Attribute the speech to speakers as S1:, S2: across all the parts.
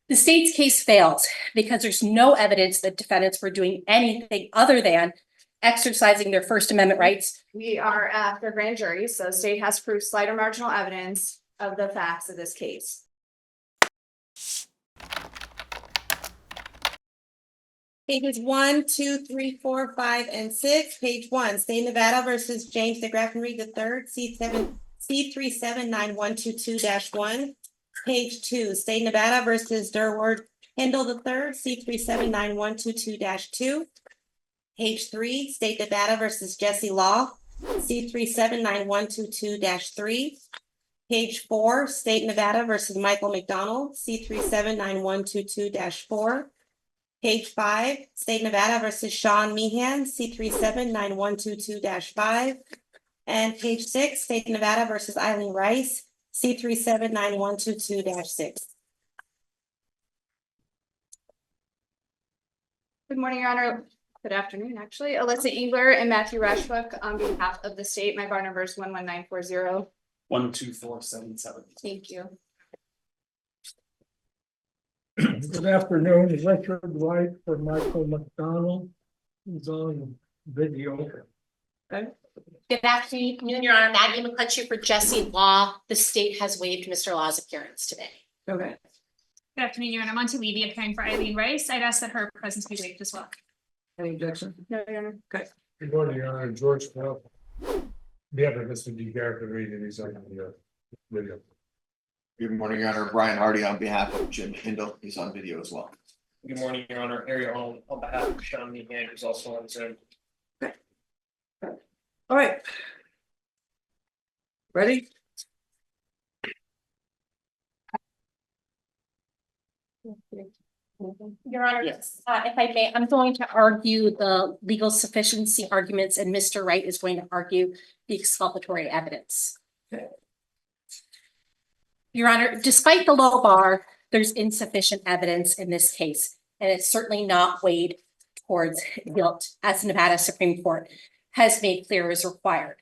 S1: The state's case fails because there's no evidence that defendants were doing anything other than exercising their First Amendment rights.
S2: We are at the grand jury, so state has proved slight or marginal evidence of the facts of this case.
S3: Pages 1, 2, 3, 4, 5, and 6. Page 1, State of Nevada versus James DeGraff and Reed III, C379122-1. Page 2, State of Nevada versus Durward Kendall III, C379122-2. Page 3, State of Nevada versus Jesse Law, C379122-3. Page 4, State of Nevada versus Michael McDonald, C379122-4. Page 5, State of Nevada versus Sean Meehan, C379122-5. And page 6, State of Nevada versus Eileen Rice, C379122-6.
S2: Good morning, Your Honor. Good afternoon, actually. Alyssa Engler and Matthew Rashbook on behalf of the state. My bar number is 11940.
S4: 12477.
S2: Thank you.
S5: Good afternoon, Richard Wright for Michael McDonald, who's on video.
S1: Good afternoon, Your Honor. Maggie McLetchie for Jesse Law. The state has waived Mr. Law's appearance today.
S3: Okay.
S6: Good afternoon, Your Honor. Monti Levy appearing for Eileen Rice. I'd ask that her presence be waived as well.
S3: Any objection?
S2: No, Your Honor.
S3: Okay.
S5: Good morning, Your Honor. George Pell. We have Mr. DeGarrett to read it. He's on the video.
S7: Good morning, Your Honor. Brian Hardy on behalf of Jim Hindle. He's on video as well.
S4: Good morning, Your Honor. Harry Arnold on behalf of Sean Meehan, who's also on Zoom.
S3: All right. Ready?
S1: Your Honor, yes. If I may, I'm going to argue the legal sufficiency arguments and Mr. Wright is going to argue the exculpatory evidence.
S3: Okay.
S1: Your Honor, despite the low bar, there's insufficient evidence in this case, and it's certainly not weighed towards guilt, as the Nevada Supreme Court has made clear is required.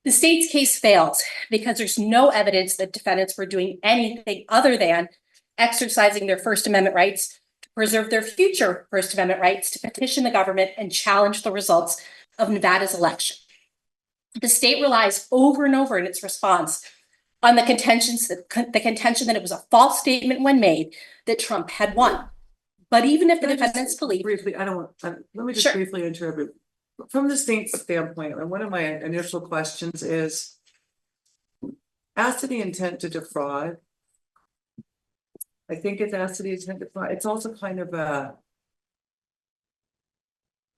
S1: The state's case fails because there's no evidence that defendants were doing anything other than exercising their First Amendment rights to preserve their future First Amendment rights to petition the government and challenge the results of Nevada's election. The state relies over and over in its response on the contention that it was a false statement when made that Trump had won. But even if the defendants believe—
S8: Briefly, let me just
S1: Sure.
S8: briefly interrupt. From the state's standpoint, and one of my initial questions is, as to the intent to defraud, I think it's as to the intent to defraud, it's also kind of a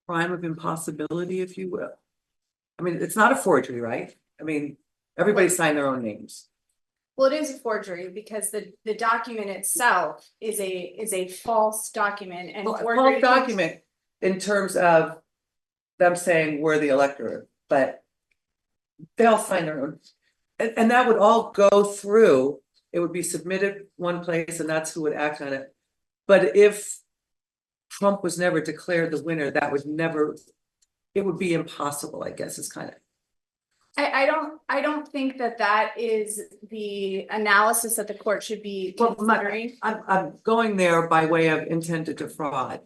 S8: crime of impossibility, if you will. I mean, it's not a forgery, right? I mean, everybody signed their own names.
S2: Well, it is a forgery because the document itself is a false document and
S8: Well, a
S2: forgery—
S8: false document in terms of them saying we're the electorate, but they all sign their own. And that would all go through, it would be submitted one place and that's who would act on it. But if Trump was never declared the winner, that would never, it would be impossible, I guess, is kind of.
S2: I don't think that is the analysis that the court should be
S8: Well,
S2: considering.
S8: I'm going there by way of intent to defraud.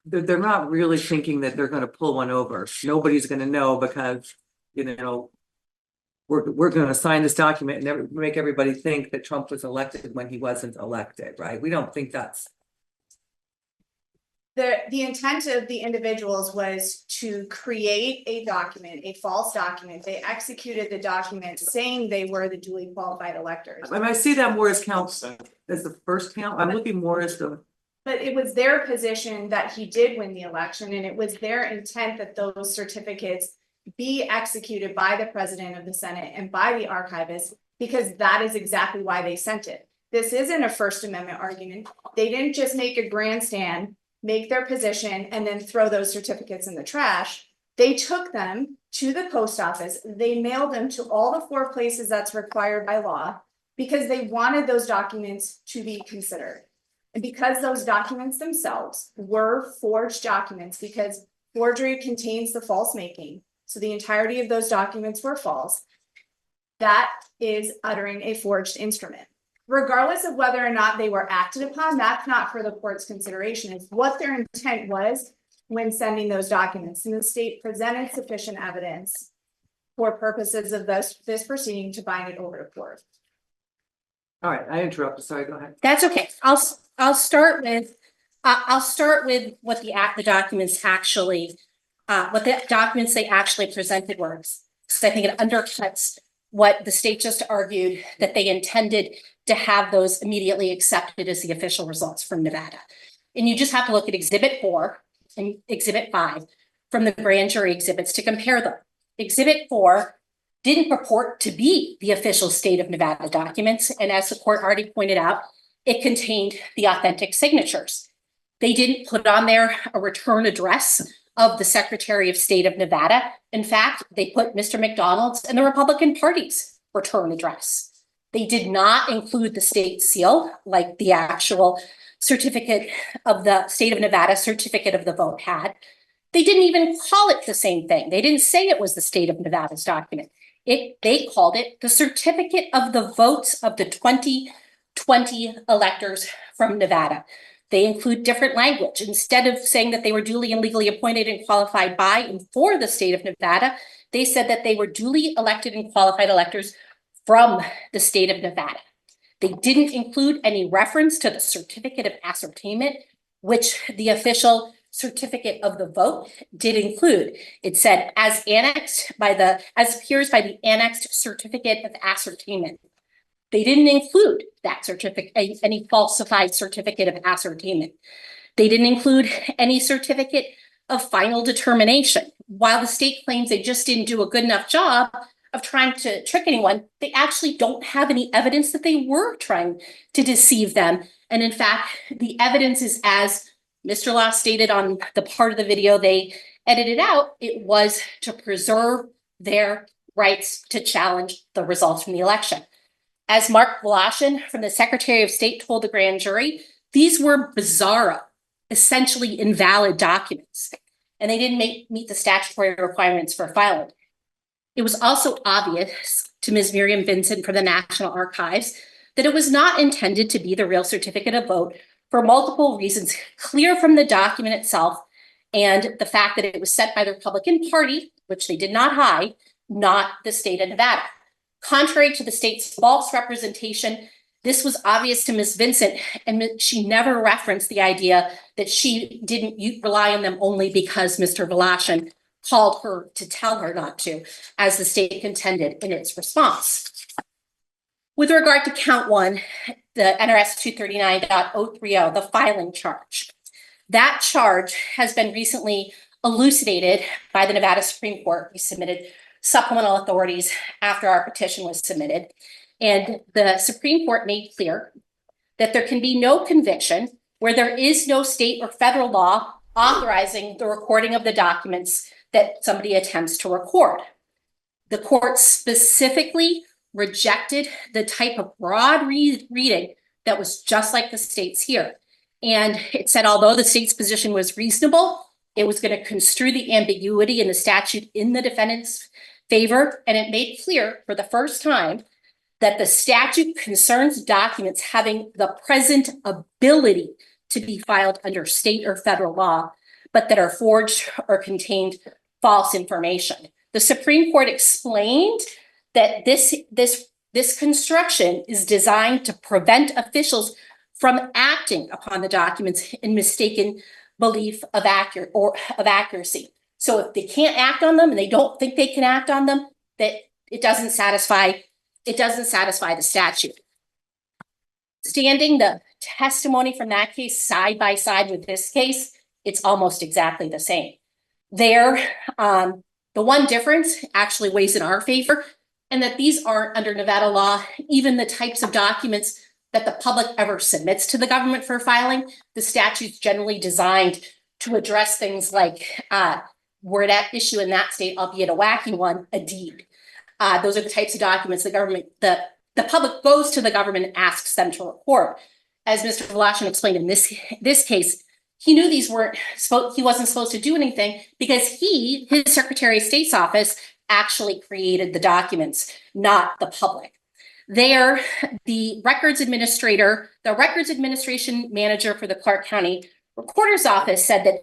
S8: They're not really thinking that they're gonna pull one over. Nobody's gonna know because, you know, we're gonna sign this document and never make everybody think that Trump was elected when he wasn't elected, right? We don't think that's.
S2: The intent of the individuals was to create a document, a false document. They executed the document saying they were the duly qualified electors.
S8: I see that more as count, as the first count. I'm looking more as the.
S2: But it was their position that he did win the election, and it was their intent that those certificates be executed by the president of the Senate and by the archivist, because that is exactly why they sent it. This isn't a First Amendment argument. They didn't just make a grandstand, make their position, and then throw those certificates in the trash. They took them to the post office. They mailed them to all the 4 places that's required by law because they wanted those documents to be considered. And because those documents themselves were forged documents, because forgery contains the false making, so the entirety of those documents were false, that is uttering a forged instrument. regardless of whether or not they were acted upon, that's not for the court's consideration. It's what their intent was when sending those documents, and the state presented sufficient evidence for purposes of this proceeding to bind it over to court.
S8: All right, I interrupted, sorry, go ahead.
S1: That's okay. I'll start with what the documents actually, what the documents they actually presented were. Because I think it undercuts what the state just argued, that they intended to have those immediately accepted as the official results from Nevada. And you just have to look at Exhibit 4 and Exhibit 5 from the grand jury exhibits to compare them. Exhibit 4 didn't purport to be the official state of Nevada documents. And as the court already pointed out, it contained the authentic signatures. They didn't put on there a return address of the Secretary of State of Nevada. In fact, they put Mr. McDonald's and the Republican Party's return address. They did not include the state seal, like the actual certificate of the state of Nevada certificate of the vote had. They didn't even call it the same thing. They didn't say it was the state of Nevada's document. They called it the certificate of the votes of the 2020 electors from Nevada. They include different language. Instead of saying that they were duly and legally appointed and qualified by and for the state of Nevada, they said that they were duly elected and qualified electors from the state of Nevada. They didn't include any reference to the certificate of ascertainment, which the official certificate of the vote did include. It said as appears by the annexed certificate of ascertainment. They didn't include that certificate, any falsified certificate of ascertainment. They didn't include any certificate of final determination. While the state claims they just didn't do a good enough job of trying to trick anyone, they actually don't have any evidence that they were trying to deceive them. And in fact, the evidence is, as Mr. Law stated on the part of the video they edited out, it was to preserve their rights to challenge the results from the election. As Mark Voloshin from the Secretary of State told the grand jury, these were bizarro, essentially invalid documents, and they didn't meet the statutory requirements for filing. It was also obvious to Ms. Miriam Vincent from the National Archives that it was not intended to be the real certificate of vote for multiple reasons, clear from the document itself and the fact that it was sent by the Republican Party, which they did not hide, not the state of Nevada. Contrary to the state's false representation, this was obvious to Ms. Vincent, and she never referenced the idea that she didn't rely on them only because Mr. Voloshin called her to tell her not to, as the state contended in its response. With regard to count 1, the NRS 239.030, the filing charge, that charge has been recently elucidated by the Nevada Supreme Court. We submitted supplemental authorities after our petition was submitted. And the Supreme Court made clear that there can be no conviction where there is no state or federal law authorizing the recording of the documents that somebody attempts to record. The court specifically rejected the type of broad reading that was just like the state's here. And it said, although the state's position was reasonable, it was going to construe the ambiguity in the statute in the defendant's favor. And it made clear for the first time that the statute concerns documents having the present ability to be filed under state or federal law, but that are forged or contained false information. The Supreme Court explained that this construction is designed to prevent officials from acting upon the documents in mistaken belief of accuracy. So if they can't act on them and they don't think they can act on them, that it doesn't satisfy the statute. Standing the testimony from that case side by side with this case, it's almost exactly the same. There, the one difference actually weighs in our favor, and that these aren't under Nevada law, even the types of documents that the public ever submits to the government for filing. The statute's generally designed to address things like word at issue in that state, albeit a wacky one, a deed. Those are the types of documents the public goes to the government and asks them to record. As Mr. Voloshin explained in this case, he knew he wasn't supposed to do anything because his Secretary of State's office actually created the documents, not the public. There, the records administration manager for the Clark County Recorder's Office said that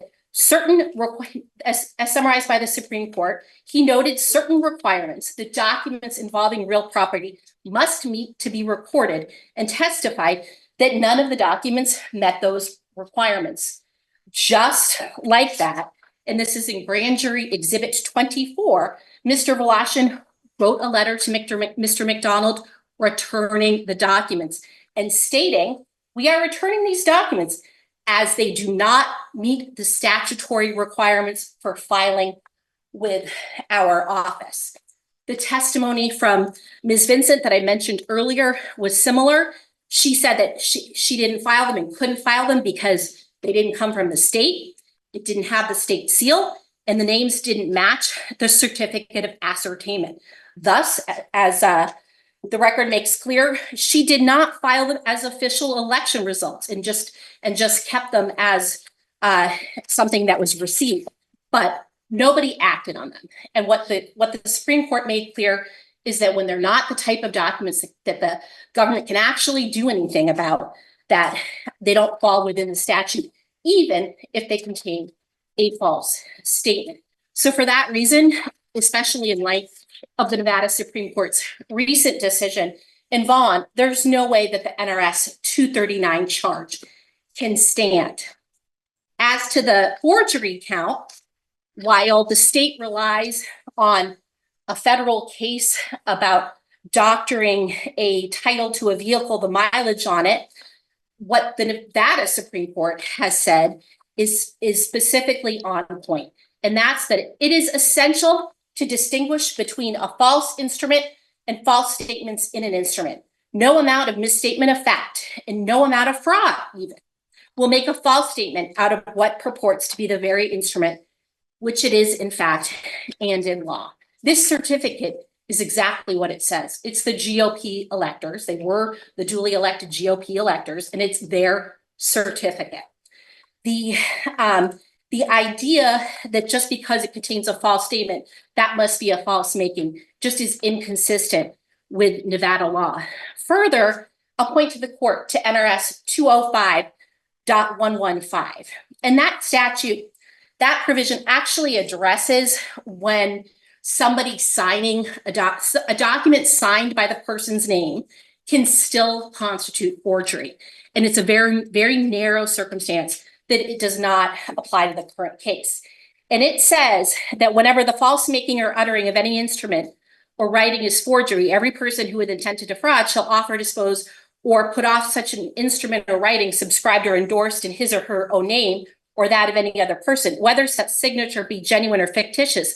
S1: as summarized by the Supreme Court, he noted certain requirements that documents involving real property must meet to be recorded, and testified that none of the documents met those requirements. Just like that, and this is in Grand Jury Exhibit 24, Mr. Voloshin wrote a letter to Mr. McDonald returning the documents and stating, "We are returning these documents as they do not meet the statutory requirements for filing with our office." The testimony from Ms. Vincent that I mentioned earlier was similar. She said that she didn't file them and couldn't file them because they didn't come from the state. It didn't have the state seal, and the names didn't match the certificate of ascertainment. Thus, as the record makes clear, she did not file them as official election results and just kept them as something that was received, but nobody acted on them. And what the Supreme Court made clear is that when they're not the type of documents that the government can actually do anything about, that they don't fall within the statute, even if they contain a false statement. So for that reason, especially in light of the Nevada Supreme Court's recent decision in Vaughn, there's no way that the NRS 239 charge can stand. As to the forgery count, while the state relies on a federal case about doctoring a title to a vehicle, the mileage on it, what the Nevada Supreme Court has said is specifically on point. And that's that it is essential to distinguish between a false instrument and false statements in an instrument. No amount of misstatement of fact and no amount of fraud even will make a false statement out of what purports to be the very instrument, which it is in fact and in law. This certificate is exactly what it says. It's the GOP electors. They were the duly elected GOP electors, and it's their certificate. The idea that just because it contains a false statement, that must be a false making, just is inconsistent with Nevada law. Further, I'll point to the court to NRS 205.115. And that statute, that provision actually addresses when somebody signing a document signed by the person's name can still constitute forgery. And it's a very, very narrow circumstance that it does not apply to the current case. And it says that whenever the false making or uttering of any instrument or writing is forgery, every person who with intent to defraud shall offer, dispose, or put off such an instrument or writing subscribed or endorsed in his or her own name or that of any other person, whether such signature be genuine or fictitious,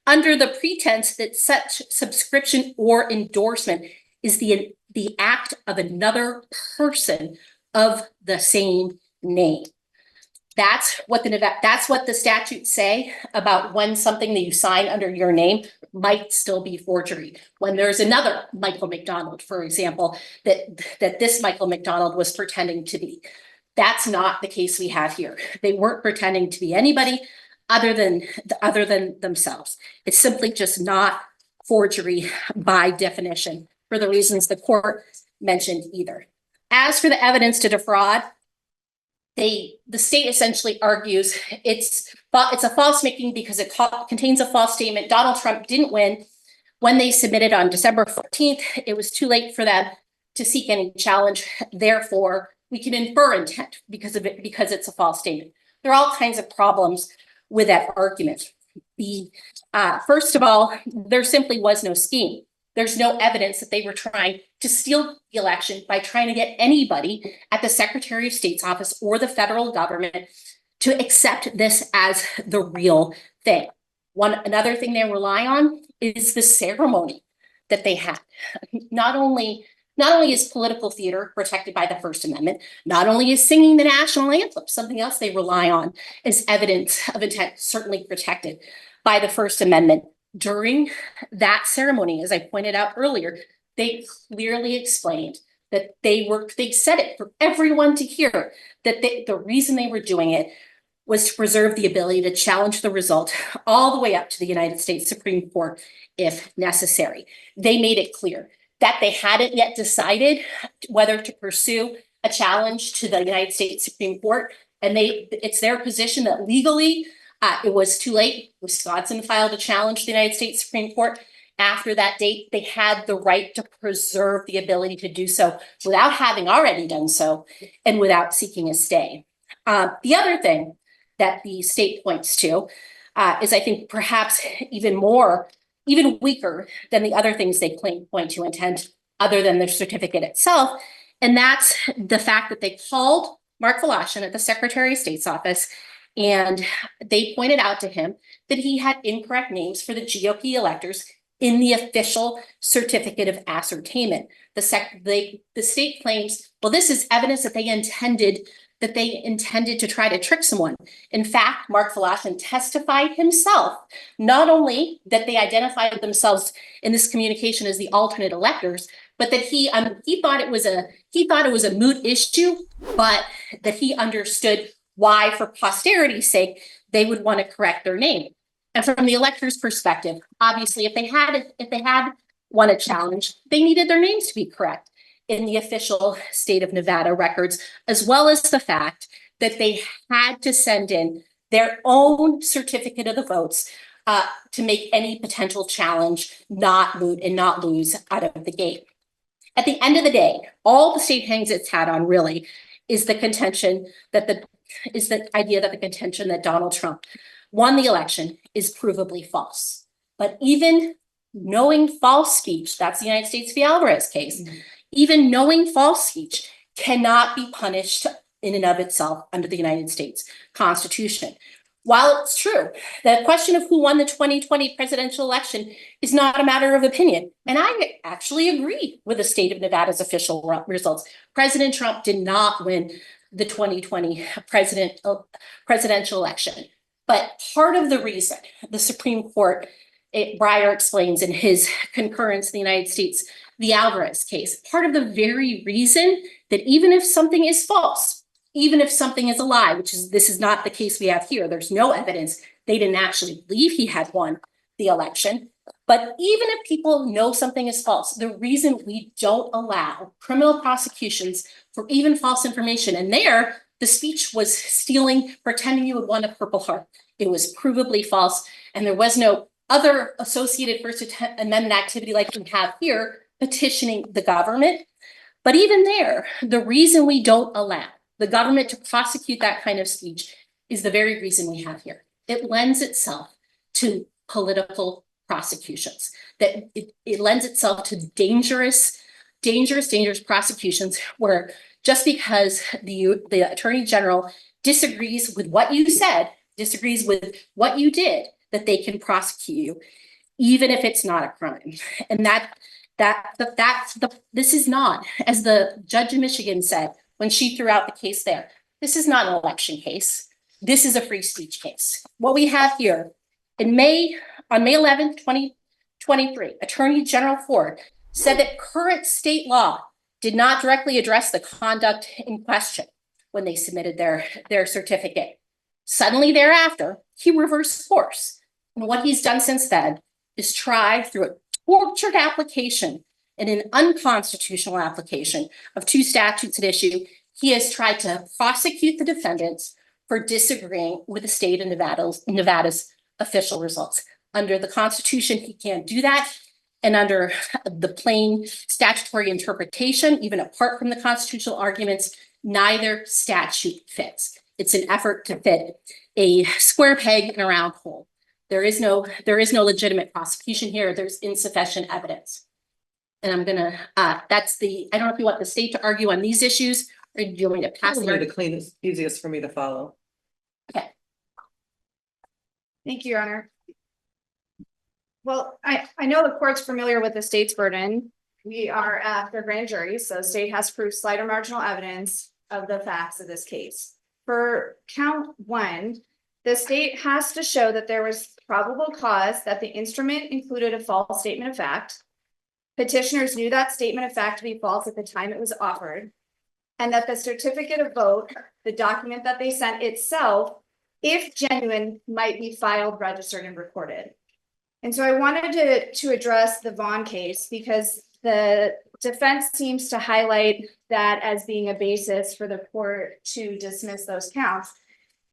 S1: under the pretense that such subscription or endorsement is the act of another person of the same name. That's what the statutes say about when something that you sign under your name might still be forgery. When there's another Michael McDonald, for example, that this Michael McDonald was pretending to be. That's not the case we have here. They weren't pretending to be anybody other than themselves. It's simply just not forgery by definition for the reasons the court mentioned either. As for the evidence to defraud, the state essentially argues it's a false making because it contains a false statement. Donald Trump didn't win when they submitted on December 14th. It was too late for them to seek any challenge. Therefore, we can infer intent because it's a false statement. There are all kinds of problems with that argument. First of all, there simply was no scheme. There's no evidence that they were trying to steal the election by trying to get anybody at the Secretary of State's office or the federal government to accept this as the real thing. Another thing they rely on is the ceremony that they had. Not only is political theater protected by the First Amendment, not only is singing the national anthem, something else they rely on as evidence of intent, certainly protected by the First Amendment. During that ceremony, as I pointed out earlier, they clearly explained that they said it for everyone to hear, that the reason they were doing it was to preserve the ability to challenge the result all the way up to the United States Supreme Court if necessary. They made it clear that they hadn't yet decided whether to pursue a challenge to the United States Supreme Court. And it's their position that legally, it was too late. Wisconsin filed a challenge to the United States Supreme Court. After that date, they had the right to preserve the ability to do so without having already done so and without seeking a stay. The other thing that the state points to is, I think, perhaps even weaker than the other things they point to intent other than the certificate itself. And that's the fact that they called Mark Voloshin at the Secretary of State's office, and they pointed out to him that he had incorrect names for the GOP electors in the official certificate of ascertainment. The state claims, well, this is evidence that they intended to try to trick someone. In fact, Mark Voloshin testified himself, not only that they identified themselves in this communication as the alternate electors, but that he thought it was a moot issue, but that he understood why, for posterity's sake, they would want to correct their name. And from the electors' perspective, obviously, if they had won a challenge, they needed their names to be correct in the official state of Nevada records, as well as the fact that they had to send in their own certificate of the votes to make any potential challenge not moot and not lose out of the gate. At the end of the day, all the state hangs its hat on really is the idea that the contention that Donald Trump won the election is provably false. But even knowing false speech, that's the United States v. Alvarez case, even knowing false speech cannot be punished in and of itself under the United States Constitution. While it's true, the question of who won the 2020 presidential election is not a matter of opinion. And I actually agree with the state of Nevada's official results. President Trump did not win the 2020 presidential election. But part of the reason the Supreme Court, Breyer explains in his concurrence in the United States, the Alvarez case, part of the very reason that even if something is false, even if something is a lie, this is not the case we have here, there's no evidence they didn't actually believe he had won the election. But even if people know something is false, the reason we don't allow criminal prosecutions for even false information, and there, the speech was stealing, pretending you would won a Purple Heart. It was provably false, and there was no other associated First Amendment activity like we have here, petitioning the government. But even there, the reason we don't allow the government to prosecute that kind of speech is the very reason we have here. It lends itself to political prosecutions, that it lends itself to dangerous prosecutions where just because the Attorney General disagrees with what you said, disagrees with what you did, that they can prosecute you, even if it's not a crime. And this is not, as the judge in Michigan said when she threw out the case there, this is not an election case. This is a free speech case. What we have here on May 11th, 2023, Attorney General Ford said that current state law did not directly address the conduct in question when they submitted their certificate. Suddenly thereafter, he reversed course. And what he's done since then is try through a tortured application and an unconstitutional application of two statutes at issue, he has tried to prosecute the defendants for disagreeing with the state of Nevada's official results. Under the Constitution, he can't do that. And under the plain statutory interpretation, even apart from the constitutional arguments, neither statute fits. It's an effort to fit a square peg in a round hole. There is no legitimate prosecution here. There's insufficient evidence. And I'm gonna, I don't know if you want the state to argue on these issues or do you want me to pass
S8: Probably
S1: it?
S8: the cleanest, easiest for me to follow.
S1: Okay.
S2: Thank you, Your Honor. Well, I know the court's familiar with the state's burden. We are after grand jury, so the state has proved slight or marginal evidence of the facts of this case. For count one, the state has to show that there was probable cause that the instrument included a false statement of fact. Petitioners knew that statement of fact to be false at the time it was offered, and that the certificate of vote, the document that they sent itself, if genuine, might be filed, registered, and recorded. And so I wanted to address the Vaughn case because the defense seems to highlight that as being a basis for the court to dismiss those counts.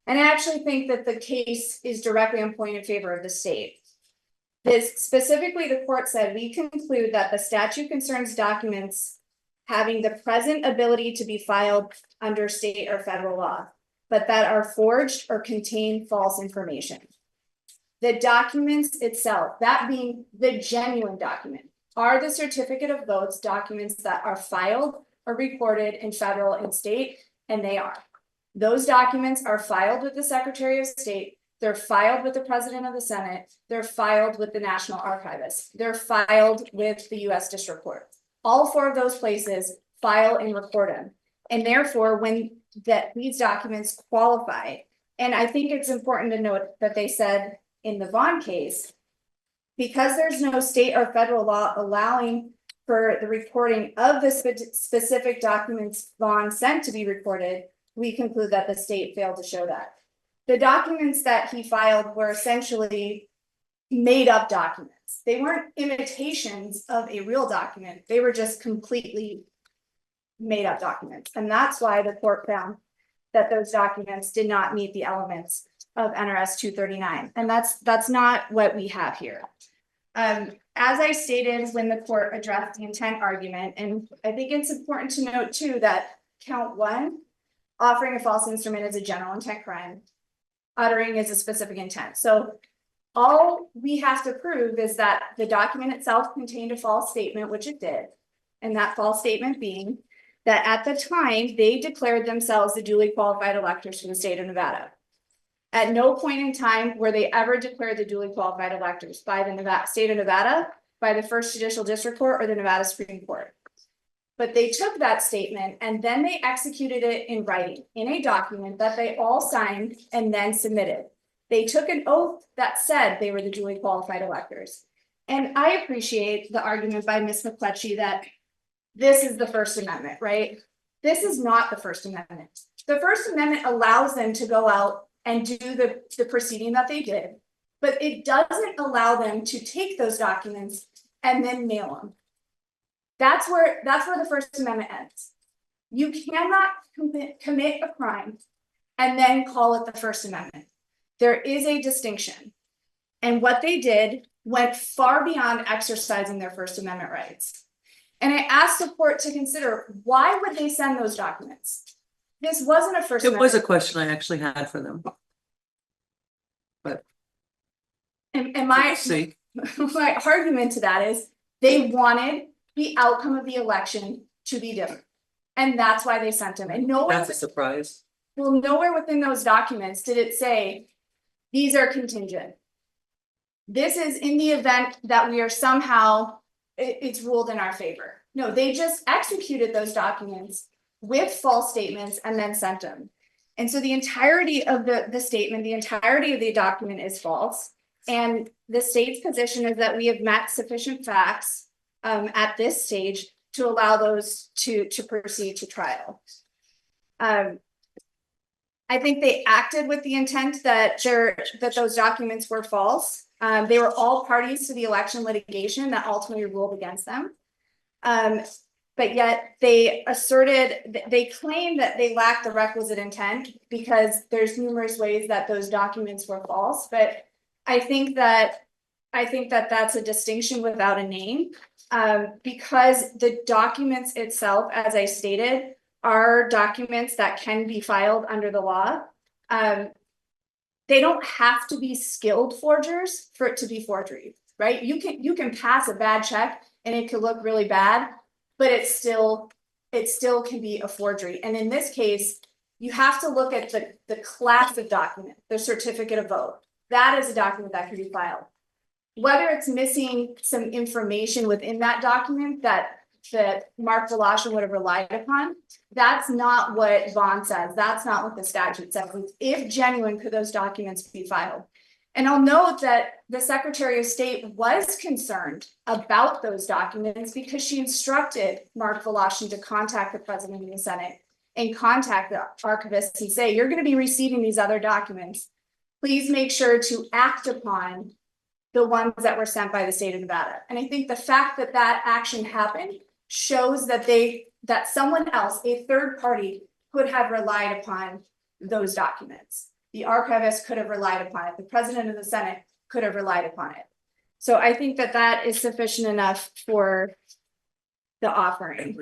S2: And I actually think that the case is directly on point in favor of the state. This specifically, the court said, we conclude that the statute concerns documents having the present ability to be filed under state or federal law, but that are forged or contain false information. The documents itself, that being the genuine document, are the certificate of votes documents that are filed or recorded in federal and state, and they are. Those documents are filed with the Secretary of State, they're filed with the President of the Senate, they're filed with the National Archivist, they're filed with the US District Court. All four of those places file and record them. And therefore, when these documents qualify, and I think it's important to note that they said in the Vaughn case, because there's no state or federal law allowing for the recording of the specific documents Vaughn sent to be recorded, we conclude that the state failed to show that. The documents that he filed were essentially made up documents. They weren't imitations of a real document. They were just completely made up documents. And that's why the court found that those documents did not meet the elements of NRS 239. And that's not what we have here. As I stated when the court addressed the intent argument, and I think it's important to note too that count 1, offering a false instrument is a general intent crime, uttering is a specific intent. So all we have to prove is that the document itself contained a false statement, which it did. And that false statement being that at the time they declared themselves the duly qualified electors for the state of Nevada. At no point in time were they ever declared the duly qualified electors by the state of Nevada, by the First Judicial District Court, or the Nevada Supreme Court. But they took that statement and then they executed it in writing in a document that they all signed and then submitted. They took an oath that said they were the duly qualified electors. And I appreciate the argument by Ms. McLetchie that this is the First Amendment, right? This is not the First Amendment. The First Amendment allows them to go out and do the proceeding that they did, but it doesn't allow them to take those documents and then mail them. That's where the First Amendment ends. You cannot commit a crime and then call it the First Amendment. There is a distinction. And what they did went far beyond exercising their First Amendment rights. And I asked the court to consider, why would they send those documents? This wasn't a First
S8: It
S2: Amendment.
S8: was a question I actually had for them. But
S2: And my
S8: see,
S2: my argument to that is they wanted the outcome of the election to be different. And that's why they sent them. And
S8: that's a surprise.
S2: nowhere within those documents did it say, these are contingent. This is in the event that we are somehow, it's ruled in our favor. No, they just executed those documents with false statements and then sent them. And so the entirety of the statement, the entirety of the document is false. And the state's position is that we have met sufficient facts at this stage to allow those to proceed to trial. I think they acted with the intent that those documents were false. They were all parties to the election litigation that ultimately ruled against them. But yet they claim that they lacked the requisite intent because there's numerous ways that those documents were false. But I think that that's a distinction without a name, because the documents itself, as I stated, are documents that can be filed under the law. They don't have to be skilled forgers for it to be forgery, right? You can pass a bad check and it could look really bad, but it still can be a forgery. And in this case, you have to look at the class of document, the certificate of vote. That is a document that can be filed. Whether it's missing some information within that document that Mark Velasha would have relied upon, that's not what Vaughn says. That's not what the statute says. If genuine, could those documents be filed? And I'll note that the Secretary of State was concerned about those documents because she instructed Mark Velasha to contact the President of the Senate and contact the archivist and say, you're going to be receiving these other documents. Please make sure to act upon the ones that were sent by the state of Nevada. And I think the fact that that action happened shows that that someone else, a third party, could have relied upon those documents. The archivist could have relied upon it. The president of the Senate could have relied upon it. So I think that that is sufficient enough for the offering.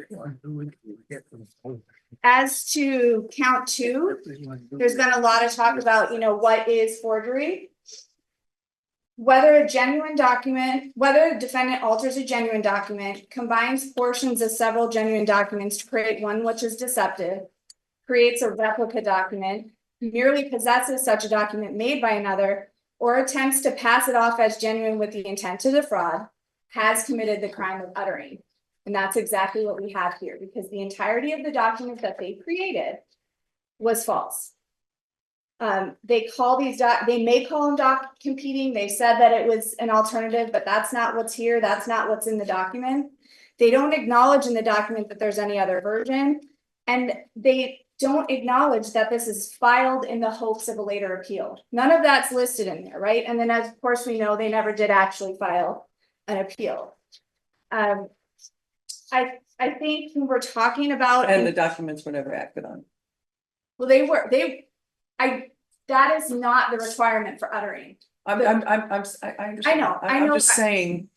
S2: As to count 2, there's been a lot of talk about, what is forgery? Whether a genuine document, whether a defendant alters a genuine document, combines portions of several genuine documents to create one which is deceptive, creates a replica document, merely possesses such a document made by another, or attempts to pass it off as genuine with the intent to defraud, has committed the crime of uttering. And that's exactly what we have here, because the entirety of the document that they created was false. They may call them competing. They said that it was an alternative, but that's not what's here. That's not what's in the document. They don't acknowledge in the document that there's any other version. And they don't acknowledge that this is filed in the hopes of a later appeal. None of that's listed in there, right? And then, as of course we know, they never did actually file an appeal. I think when we're talking about,
S8: And the documents were never acted on.
S2: well, that is not the requirement for uttering.
S8: I understand.
S2: I know.
S8: I'm just saying,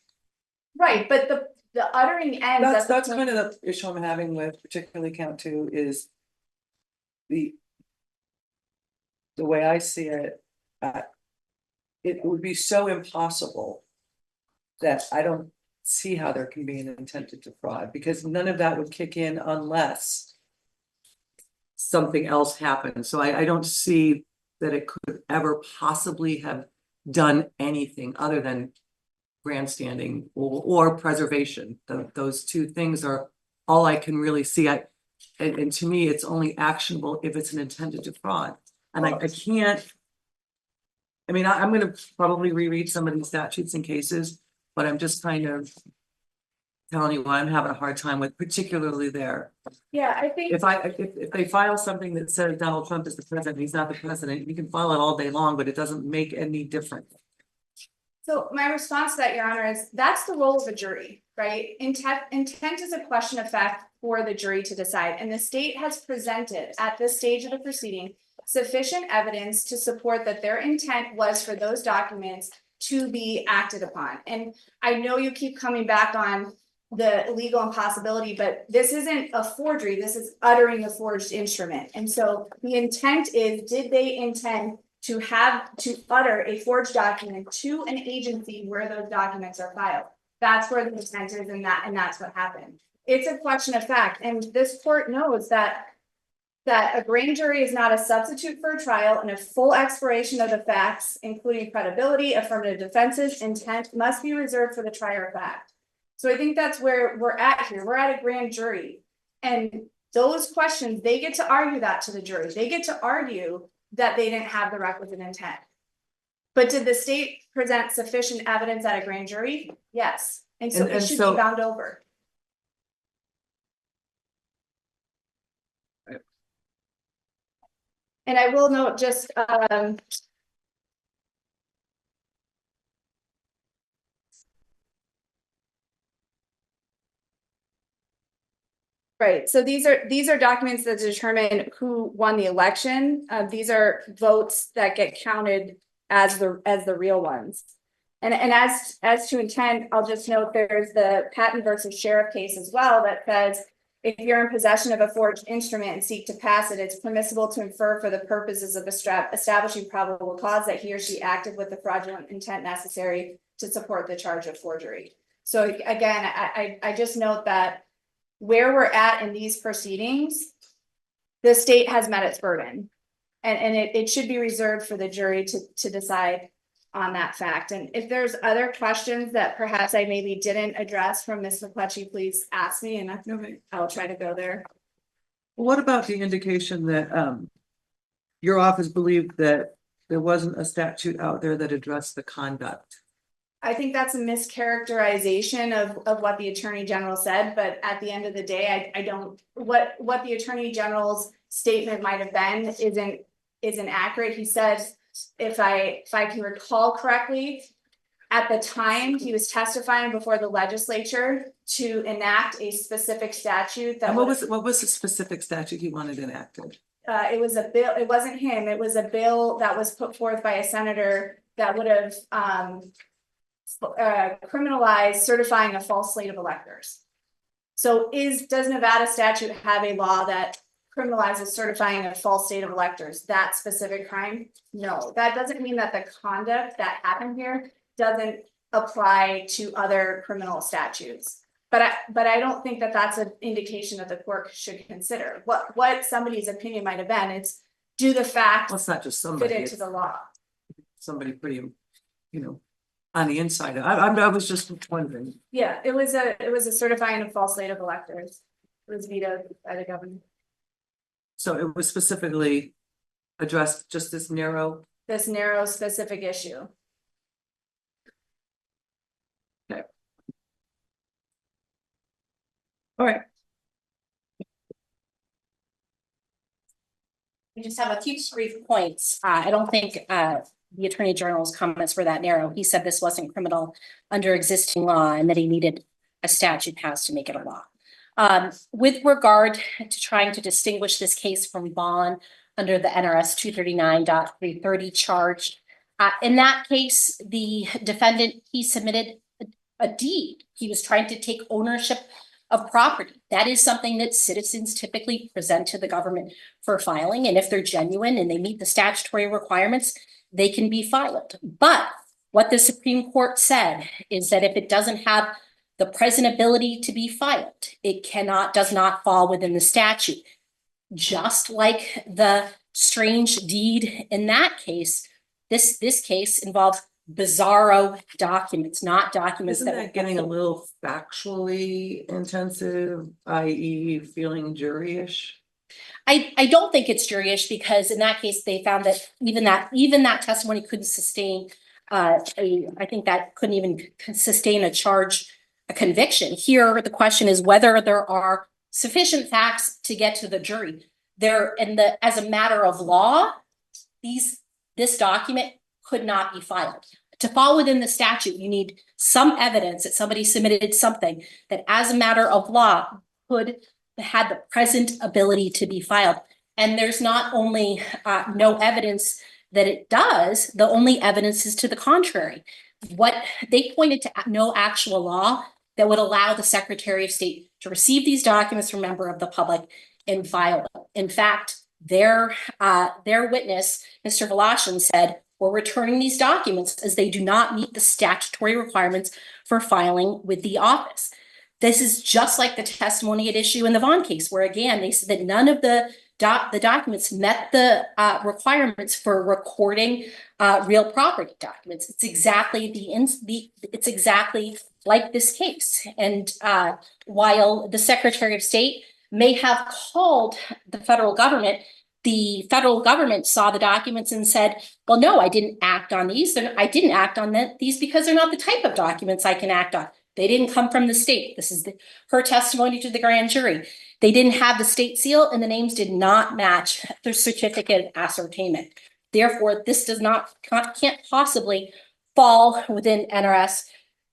S2: Right, but the uttering ends.
S8: that's kind of the issue I'm having with particularly count 2 is the way I see it, it would be so impossible that I don't see how there can be an intent to defraud, because none of that would kick in unless something else happened. So I don't see that it could ever possibly have done anything other than grandstanding or preservation. Those two things are all I can really see. And to me, it's only actionable if it's an intent to defraud. And I can't. I mean, I'm going to probably reread some of these statutes and cases, but I'm just kind of telling you what I'm having a hard time with, particularly there.
S2: Yeah, I think.
S8: If they file something that says Donald Trump is the president, he's not the president, you can file it all day long, but it doesn't make any difference.
S2: So my response to that, Your Honor, is that's the role of a jury, right? Intent is a question of fact for the jury to decide, and the state has presented at this stage of the proceeding sufficient evidence to support that their intent was for those documents to be acted upon. And I know you keep coming back on the legal impossibility, but this isn't a forgery, this is uttering a forged instrument. And so the intent is, did they intend to utter a forged document to an agency where those documents are filed? That's where the intent is, and that's what happened. It's a question of fact, and this court knows that a grand jury is not a substitute for a trial, and a full exploration of the facts, including credibility, affirmative defenses, intent, must be reserved for the trier of fact. So I think that's where we're at here. We're at a grand jury, and those questions, they get to argue that to the jury. They get to argue that they didn't have the requisite intent. But did the state present sufficient evidence at a grand jury? Yes. And so it should be bound over. And I will note just, right, so these are documents that determine who won the election. These are votes that get counted as the real ones. And as to intent, I'll just note there's the Patton versus Sheriff case as well that says if you're in possession of a forged instrument and seek to pass it, it's permissible to infer for the purposes of establishing probable cause that he or she acted with the fraudulent intent necessary to support the charge of forgery. So again, I just note that where we're at in these proceedings, the state has met its burden, and it should be reserved for the jury to decide on that fact. And if there's other questions that perhaps I maybe didn't address from Ms. McLetchie, please ask me, and I'll try to go there.
S8: What about the indication that your office believed that there wasn't a statute out there that addressed the conduct?
S2: I think that's a mischaracterization of what the Attorney General said, but at the end of the day, I don't, what the Attorney General's statement might have been isn't accurate. He said, if I can recall correctly, At the time, he was testifying before the legislature to enact a specific statute that
S8: And
S2: was.
S8: what was the specific statute he wanted enacted?
S2: It was a bill, it wasn't him, it was a bill that was put forth by a senator that would have criminalized certifying a false slate of electors. So does Nevada statute have a law that criminalizes certifying a false state of electors, that specific crime? No, that doesn't mean that the conduct that happened here doesn't apply to other criminal statutes. But I don't think that that's an indication that the court should consider. What somebody's opinion might have been, it's do the facts
S8: Well, it's not just
S2: fit
S8: somebody,
S2: into
S8: it's
S2: the law?
S8: somebody pretty, on the inside. I was just wondering.
S2: Yeah, it was a certifying of false slate of electors. It was vetoed by the governor.
S8: So it was specifically addressed just this narrow.
S2: This narrow specific issue.
S8: All right.
S1: We just have a few brief points. I don't think the Attorney General's comments were that narrow. He said this wasn't criminal under existing law and that he needed a statute passed to make it a law. With regard to trying to distinguish this case from Vaughn under the NRS 239.330 charge, in that case, the defendant, he submitted a deed. He was trying to take ownership of property. That is something that citizens typically present to the government for filing. And if they're genuine and they meet the statutory requirements, they can be filed. But what the Supreme Court said is that if it doesn't have the present ability to be filed, it does not fall within the statute. Just like the strange deed in that case, this case involves bizarro documents, not documents
S8: Isn't
S1: that
S8: that getting a little factually intensive, i.e. feeling juryish?
S1: I don't think it's juryish because in that case, they found that even that testimony couldn't sustain I think that couldn't even sustain a conviction. Here, the question is whether there are sufficient facts to get to the jury. As a matter of law, this document could not be filed. To fall within the statute, you need some evidence that somebody submitted something that as a matter of law had the present ability to be filed. And there's not only no evidence that it does, the only evidence is to the contrary. What they pointed to no actual law that would allow the Secretary of State to receive these documents from a member of the public and file them. In fact, their witness, Mr. Voloshin, said, "We're returning these documents as they do not meet the statutory requirements for filing with the office." This is just like the testimony at issue in the Vaughn case, where again, they said that none of the documents met the requirements for recording real property documents. It's exactly it's exactly like this case. And while the Secretary of State may have called the federal government saw the documents and said, "Well, no, I didn't act on these. I didn't act on these because they're not the type of documents I can act on. They didn't come from the state." This is her testimony to the grand jury. They didn't have the state seal and the names did not match their certificate of ascertainment. Therefore, this can't possibly fall within NRS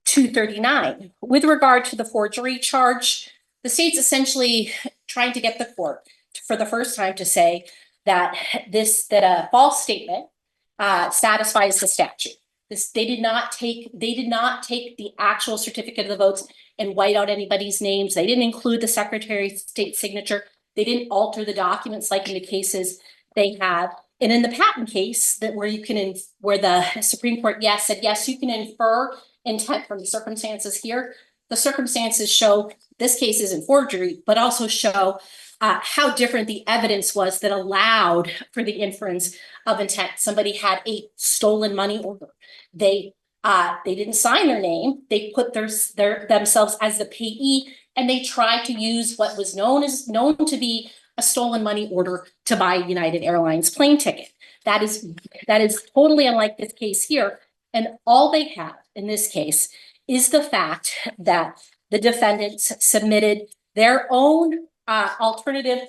S1: 239. With regard to the forgery charge, the state's essentially trying to get the court for the first time to say that a false statement satisfies the statute. They did not take the actual certificate of the votes and white out anybody's names. They didn't include the Secretary of State's signature. They didn't alter the documents like in the cases they have. And in the patent case where the Supreme Court said yes, you can infer intent from the circumstances here. The circumstances show this case isn't forgery, but also show how different the evidence was that allowed for the inference of intent. Somebody had a stolen money order. They didn't sign their name. They put themselves as the payee, and they tried to use what was known to be a stolen money order to buy United Airlines plane ticket. That is totally unlike this case here. And all they have in this case is the fact that the defendants submitted their own alternative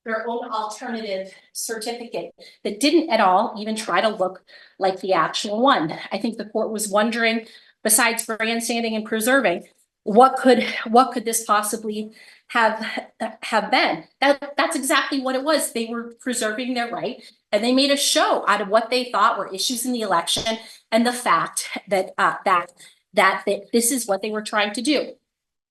S1: their own alternative certificate that didn't at all even try to look like the actual one. I think the court was wondering, besides grandstanding and preserving, what could this possibly have been? That's exactly what it was. They were preserving their right, and they made a show out of what they thought were issues in the election and the fact that that this is what they were trying to do.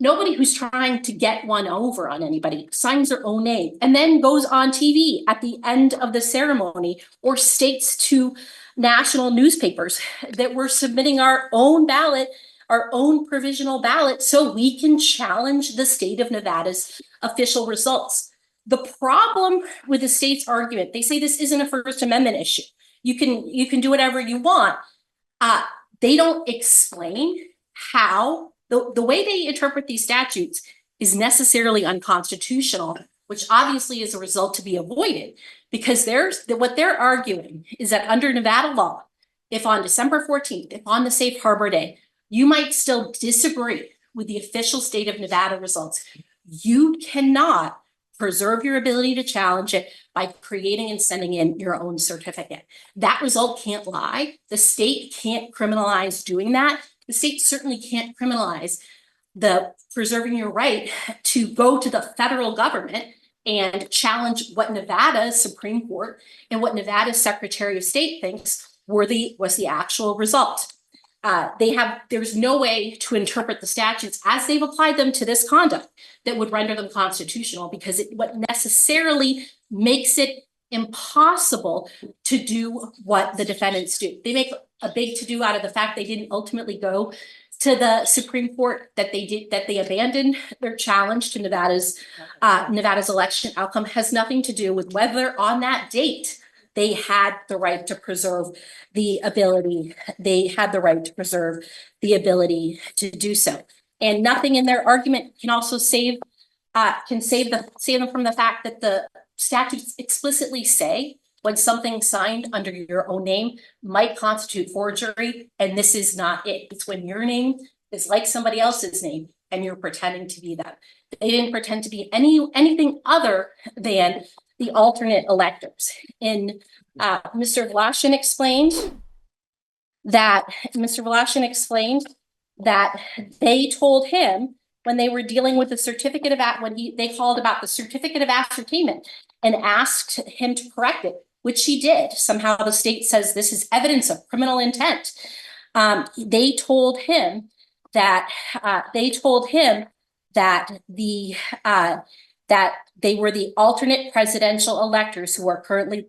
S1: Nobody who's trying to get one over on anybody signs their own name and then goes on TV at the end of the ceremony or states to national newspapers that we're submitting our own ballot, our own provisional ballot, so we can challenge the state of Nevada's official results. The problem with the state's argument, they say this isn't a First Amendment issue. You can do whatever you want. They don't explain how the way they interpret these statutes is necessarily unconstitutional, which obviously is a result to be avoided, because what they're arguing is that under Nevada law, if on December 14th, if on the Safe Harbor Day, you might still disagree with the official state of Nevada results, you cannot preserve your ability to challenge it by creating and sending in your own certificate. That result can't lie. The state can't criminalize doing that. The state certainly can't criminalize the preserving your right to go to the federal government and challenge what Nevada Supreme Court and what Nevada's Secretary of State thinks was the actual result. There's no way to interpret the statutes as they've applied them to this conduct that would render them constitutional, because what necessarily makes it impossible to do what the defendants do. They make a big to-do out of the fact they didn't ultimately go to the Supreme Court, that they abandoned their challenge to Nevada's election outcome. Has nothing to do with whether on that date they had the right to preserve the ability. They had the right to preserve the ability to do so. And nothing in their argument can also save them from the fact that the statutes explicitly say when something signed under your own name might constitute forgery, and this is not it. It's when your name is like somebody else's name and you're pretending to be them. They didn't pretend to be anything other than the alternate electors. And Mr. Vlashin explained that they told him when they were dealing with the certificate of they called about the certificate of ascertainment and asked him to correct it, which he did. Somehow the state says this is evidence of criminal intent. They told him that they were the alternate presidential electors who are currently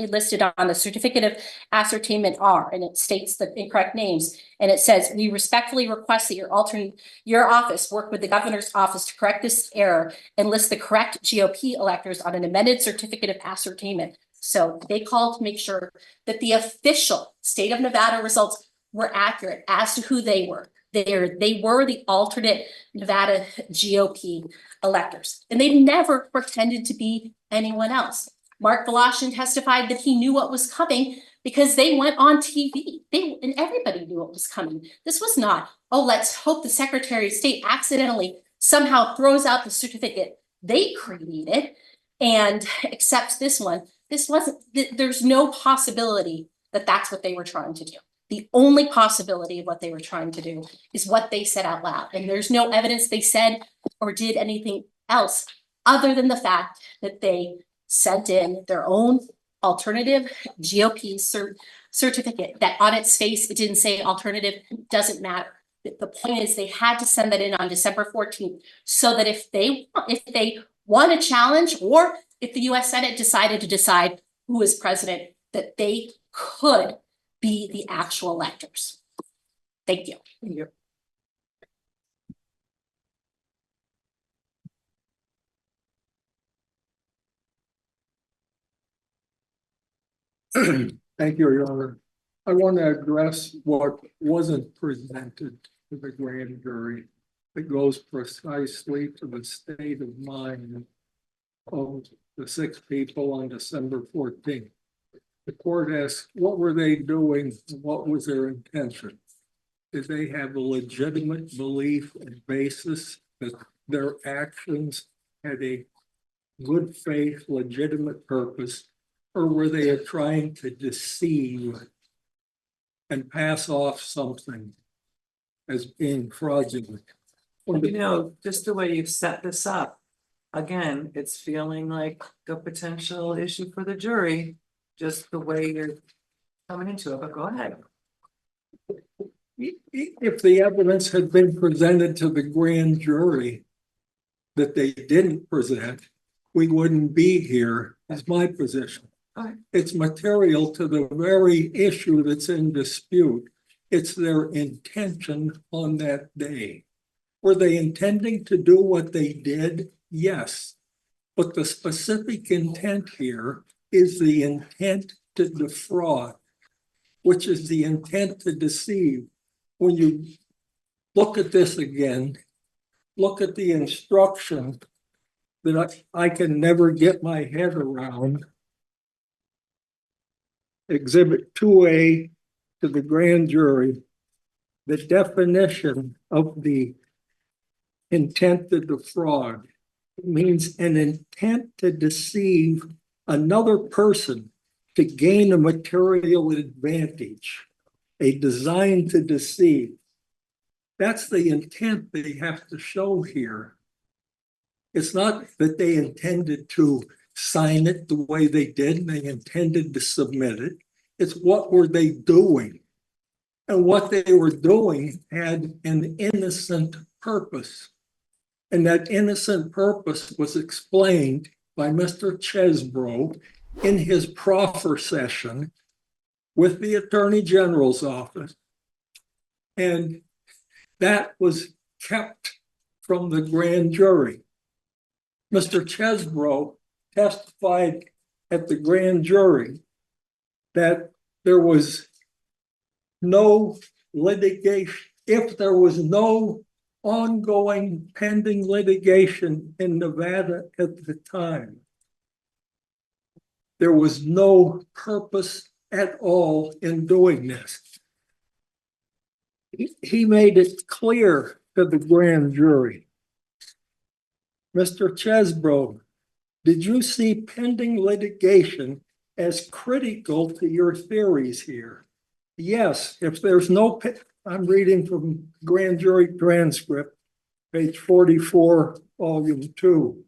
S1: listed on the certificate of ascertainment are, and it states the incorrect names. And it says, we respectfully request that your office work with the governor's office to correct this error and list the correct GOP electors on an amended certificate of ascertainment. So they called to make sure that the official state of Nevada results were accurate as to who they were. They were the alternate Nevada GOP electors, and they never pretended to be anyone else. Mark Vlashin testified that he knew what was coming because they went on TV. And everybody knew what was coming. This was not, oh, let's hope the Secretary of State accidentally somehow throws out the certificate they created and accepts this one. This wasn't, there's no possibility that that's what they were trying to do. The only possibility of what they were trying to do is what they said out loud. And there's no evidence they said or did anything else other than the fact that they sent in their own alternative GOP certificate that on its face, it didn't say alternative, doesn't matter. The point is they had to send that in on December 14th so that if they won a challenge, or if the US Senate decided to decide who is president, that they could be the actual electors. Thank you.
S5: Thank you, Your Honor. I want to address what wasn't presented to the grand jury that goes precisely to the state of mind of the 6 people on December 14th. The court asked, what were they doing? What was their intention? Did they have a legitimate belief and basis that their actions had a good faith, legitimate purpose, or were they trying to deceive and pass off something as being fraudulent?
S8: You know, just the way you've set this up, again, it's feeling like a potential issue for the jury, just the way you're coming into it, but go ahead.
S5: If the evidence had been presented to the grand jury that they didn't present, we wouldn't be here, is my position.
S8: Okay.
S5: It's material to the very issue that's in dispute. It's their intention on that day. Were they intending to do what they did? Yes. But the specific intent here is the intent to defraud, which is the intent to deceive. When you look at this again, look at the instruction that I can never get my head around. Exhibit 2A to the grand jury, the definition of the intent to defraud. It means an intent to deceive another person to gain a material advantage, a design to deceive. That's the intent they have to show here. It's not that they intended to sign it the way they did and they intended to submit it. It's what were they doing? And what they were doing had an innocent purpose. And that innocent purpose was explained by Mr. Chesbro in his proffer session with the Attorney General's office. And that was kept from the grand jury. Mr. Chesbro testified at the grand jury that there was no litigation, if there was no ongoing pending litigation in Nevada at the time, there was no purpose at all in doing this. He made it clear to the grand jury. Mr. Chesbro, did you see pending litigation as critical to your theories here? Yes, if there's no, I'm reading from grand jury transcript, page 44, volume 2.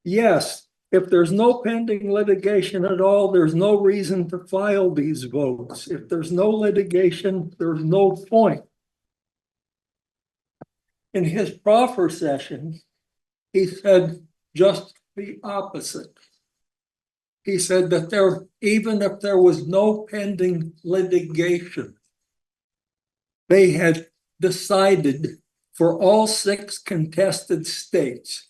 S5: Yes, if there's no pending litigation at all, there's no reason to file these votes. If there's no litigation, there's no point. In his proffer session, he said just the opposite. He said that even if there was no pending litigation, they had decided for all 6 contested states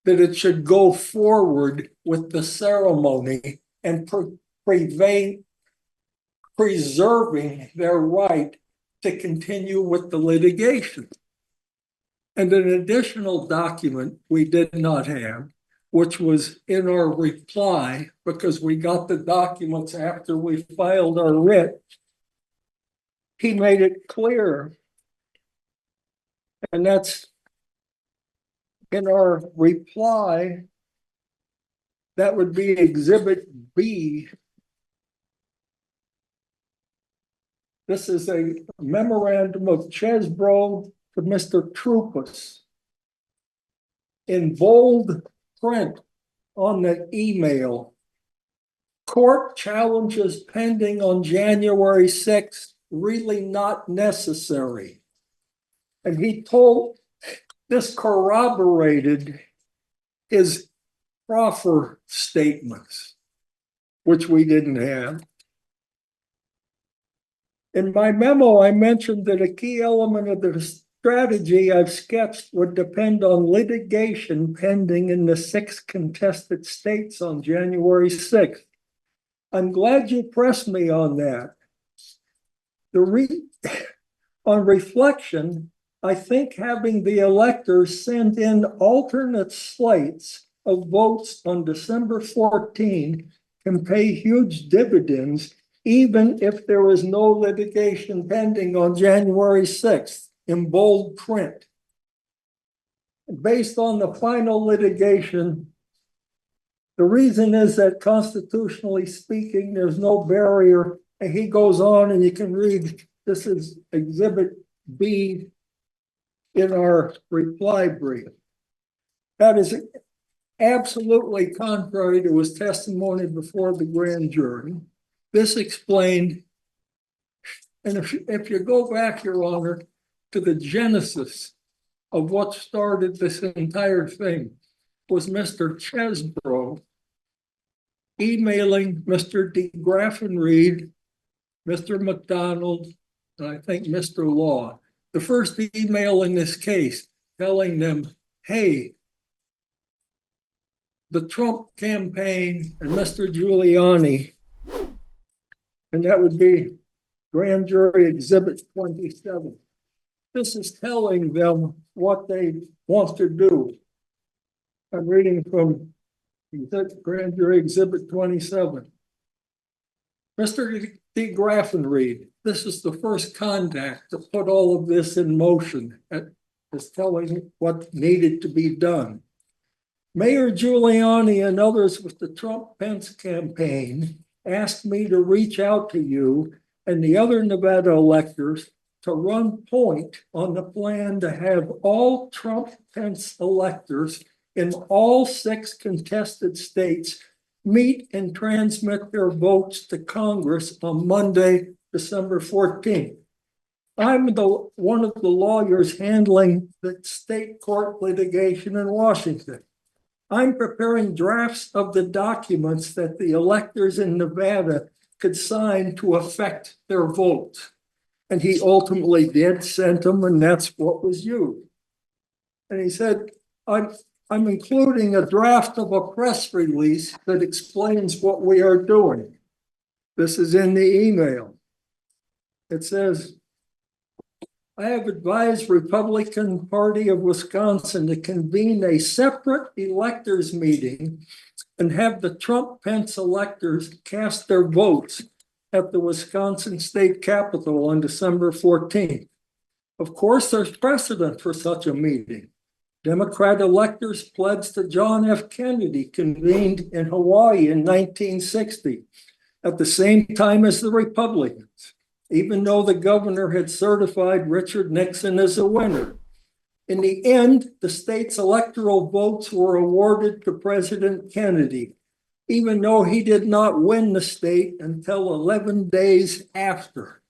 S5: that it should go forward with the ceremony and preserving their right to continue with the litigation. And an additional document we did not have, which was in our reply, because we got the documents after we filed our writ, he made it clear, and that's in our reply, that would be Exhibit B. This is a memorandum of Chesbro to Mr. Trupus. In bold print on the email, court challenges pending on January 6th, really not necessary. And he told, this corroborated his proffer statements, which we didn't have. In my memo, I mentioned that a key element of the strategy I've sketched would depend on litigation pending in the 6 contested states on January 6th. I'm glad you pressed me on that. On reflection, I think having the electors send in alternate slates of votes on December 14 can pay huge dividends, even if there is no litigation pending on January 6th in bold print. based on the final litigation, the reason is that constitutionally speaking, there's no barrier. And he goes on and you can read, this is Exhibit B in our reply brief. That is absolutely contrary to his testimony before the grand jury. This explained, and if you go back, Your Honor, to the genesis of what started this entire thing, was Mr. Chesbrough emailing Mr. DeGraffenreid, Mr. McDonald, and I think Mr. Law. The first email in this case telling them, hey, the Trump campaign and Mr. Giuliani, and that would be Grand Jury Exhibit 27. This is telling them what they want to do. I'm reading from Grand Jury Exhibit 27. Mr. DeGraffenreid, this is the first contact to put all of this in motion. It's telling what needed to be done. Mayor Giuliani and others with the Trump-Pence campaign asked me to reach out to you and the other Nevada electors to run point on the plan to have all Trump-Pence electors in all 6 contested states meet and transmit their votes to Congress on Monday, December 14th. I'm one of the lawyers handling the state court litigation in Washington. I'm preparing drafts of the documents that the electors in Nevada could sign to affect their votes. And he ultimately did send them, and that's what was used. And he said, I'm including a draft of a press release that explains what we are doing. This is in the email. It says, I have advised Republican Party of Wisconsin to convene a separate electors meeting and have the Trump-Pence electors cast their votes at the Wisconsin State Capitol on December 14th. Of course, there's precedent for such a meeting. Democrat electors pledged to John F. Kennedy convened in Hawaii in 1960 at the same time as the Republicans, even though the governor had certified Richard Nixon as a winner. In the end, the state's electoral votes were awarded to President Kennedy, even though he did not win the state until 11 days after.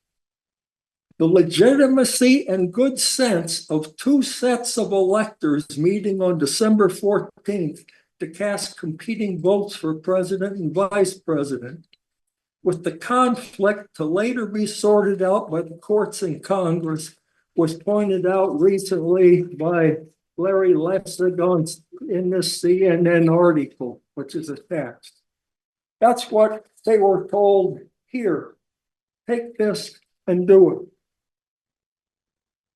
S5: The legitimacy and good sense of 2 sets of electors meeting on December 14th to cast competing votes for president and vice president, with the conflict to later be sorted out by the courts and Congress, was pointed out recently by Larry Lessig in this CNN article, which is attached. That's what they were told here. Take this and do it.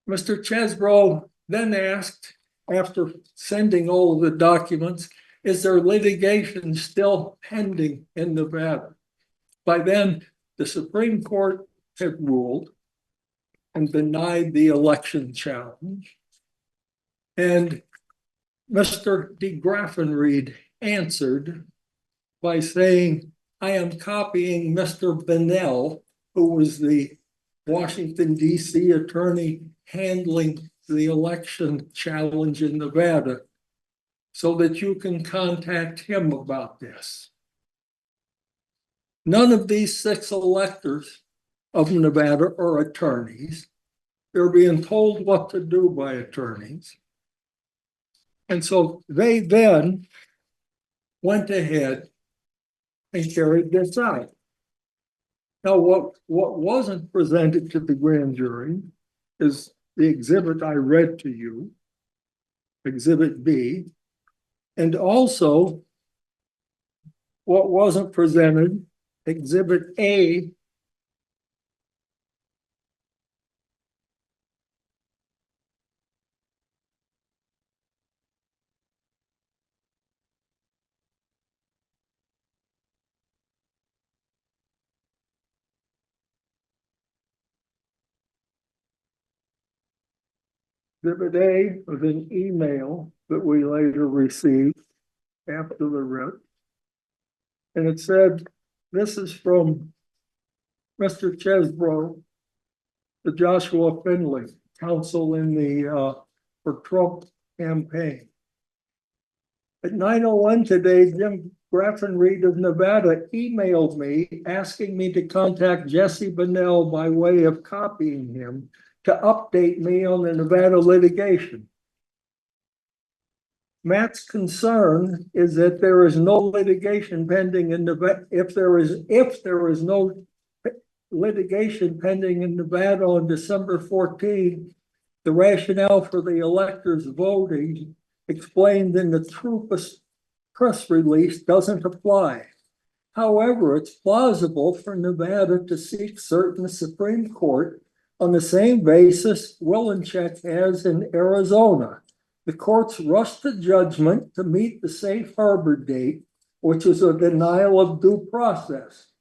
S5: Mr. Chesbrough then asked, after sending all of the documents, is there litigation still pending in Nevada? By then, the Supreme Court had ruled and denied the election challenge. And Mr. DeGraffenreid answered by saying, I am copying Mr. Bennell, who was the Washington, D.C. attorney handling the election challenge in Nevada, so that you can contact him about this. None of these 6 electors of Nevada are attorneys. They're being told what to do by attorneys. And so they then went ahead and carried this out. Now, what wasn't presented to the grand jury is the exhibit I read to you, Exhibit B, and also what wasn't presented, Exhibit A, Exhibit A was an email that we later received after the writ. And it said, this is from Mr. Chesbro, the Joshua Finley counsel in the for Trump campaign. At 9:01 today, Jim Graffenreid of Nevada emailed me asking me to contact Jesse Bennell by way of copying him to update me on the Nevada litigation. Matt's concern is that there is no litigation pending in Nevada. If there is no litigation pending in Nevada on December 14, the rationale for the electors voting explained in the Troopus press release doesn't apply. However, it's plausible for Nevada to seek cert in the Supreme Court on the same basis Willinchek has in Arizona. The courts rushed to judgment to meet the safe harbor date, which is a denial of due process.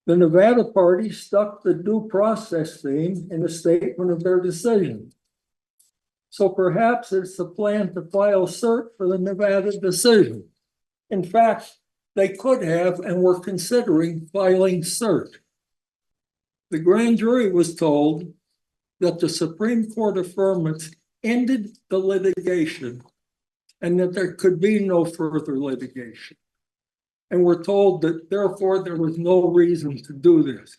S5: The Nevada party stuck the due process theme in the statement of their decision. So perhaps it's the plan to file cert for the Nevada decision. In fact, they could have and were considering filing cert. The grand jury was told that the Supreme Court affirmance ended the litigation and that there could be no further litigation. And we're told that therefore there was no reason to do this.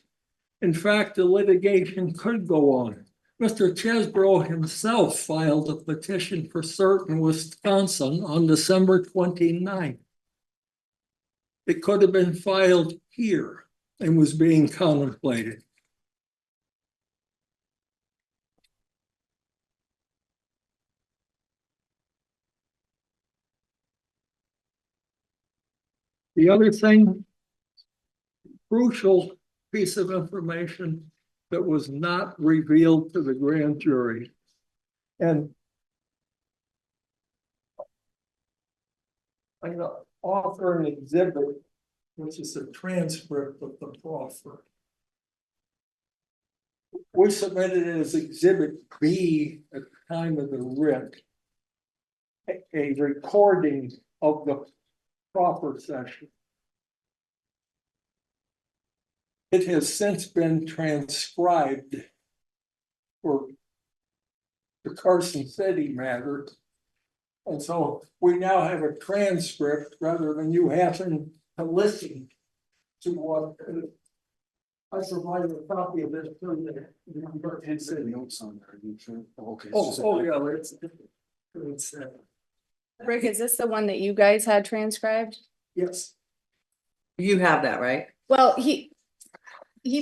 S5: In fact, the litigation could go on. Mr. Chesbro himself filed a petition for cert in Wisconsin on December 29th. It could have been filed here and was being contemplated. The other thing, crucial piece of information that was not revealed to the grand jury. And I'm going to offer an exhibit, which is a transcript of the proffer. We submitted it as exhibit B at the time of the writ, a recording of the proffer session. It has since been transcribed for the Carson City matter. And so we now have a transcript rather than you having to listen to what I provided a copy of this.
S9: It's notes on there, you sure? Okay.
S5: Yeah, it's
S2: Rick, is this the one that you guys had transcribed?
S5: yes.
S8: You have that, right?
S2: Well, he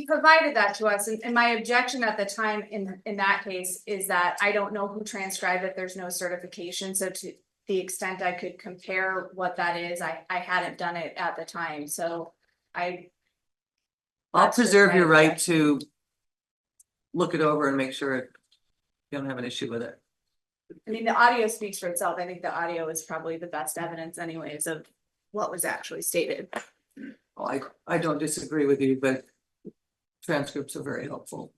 S2: provided that to us, and my objection at the time in that case is that I don't know who transcribed it. There's no certification. So to the extent I could compare what that is, I hadn't done it at the time. So
S8: I'll
S2: that's just
S8: preserve
S2: my
S8: your right
S2: objection.
S8: to look it over and make sure you don't have an issue with it.
S2: I mean, the audio speaks for itself. I think the audio is probably the best evidence anyways of what was actually stated.
S8: Well, I don't disagree with you, but transcripts are very helpful.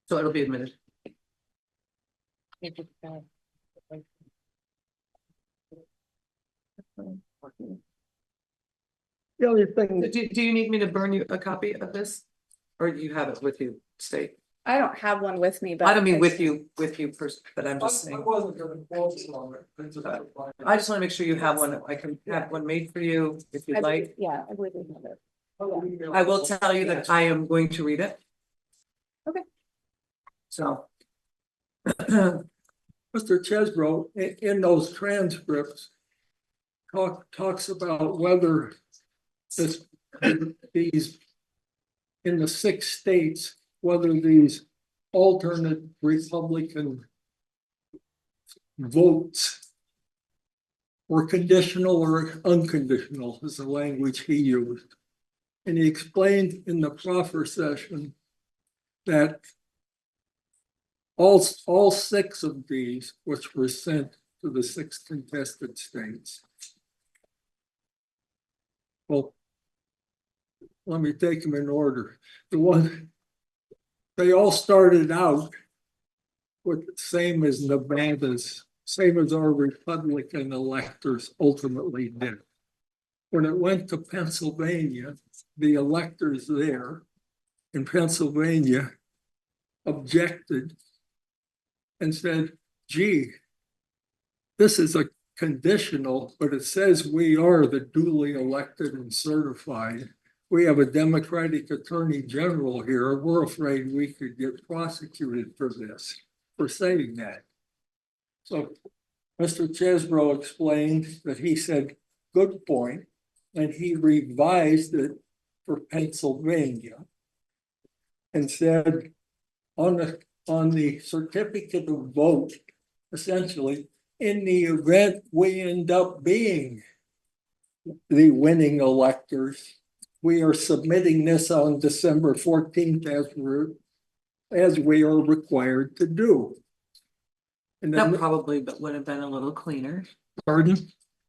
S8: So it'll be admitted.
S5: The other thing,
S8: Do you need me to burn you a copy of this? Or do you have it with you, State?
S2: I don't have one with me, but
S8: I don't mean with you first, but I'm
S5: I
S8: just saying.
S5: wasn't going to focus on it.
S8: I just want to make sure you have one. I can have one made for you if you'd like.
S2: Yeah, I believe we have it.
S8: I will tell you that I am going to read it.
S2: Okay.
S8: So.
S5: Mr. Chesbro, in those transcripts, talks about whether these in the 6 states, whether these alternate Republican votes were conditional or unconditional, is the language he used. And he explained in the proffer session that all 6 of these, which were sent to the 6 contested states. Well, let me take them in order. They all started out with the same as Nevada's, same as our Republican electors ultimately did. When it went to Pennsylvania, the electors there in Pennsylvania objected and said, gee, this is a conditional, but it says we are the duly elected and certified. We have a Democratic Attorney General here. We're afraid we could get prosecuted for this, for saying that. So Mr. Chesbro explained that he said, good point, and he revised it for Pennsylvania and said on the certificate of vote, essentially, in the event we end up being the winning electors, we are submitting this on December 14th as we are required to do. And
S8: That
S5: then,
S8: probably would have been a little cleaner.
S5: pardon?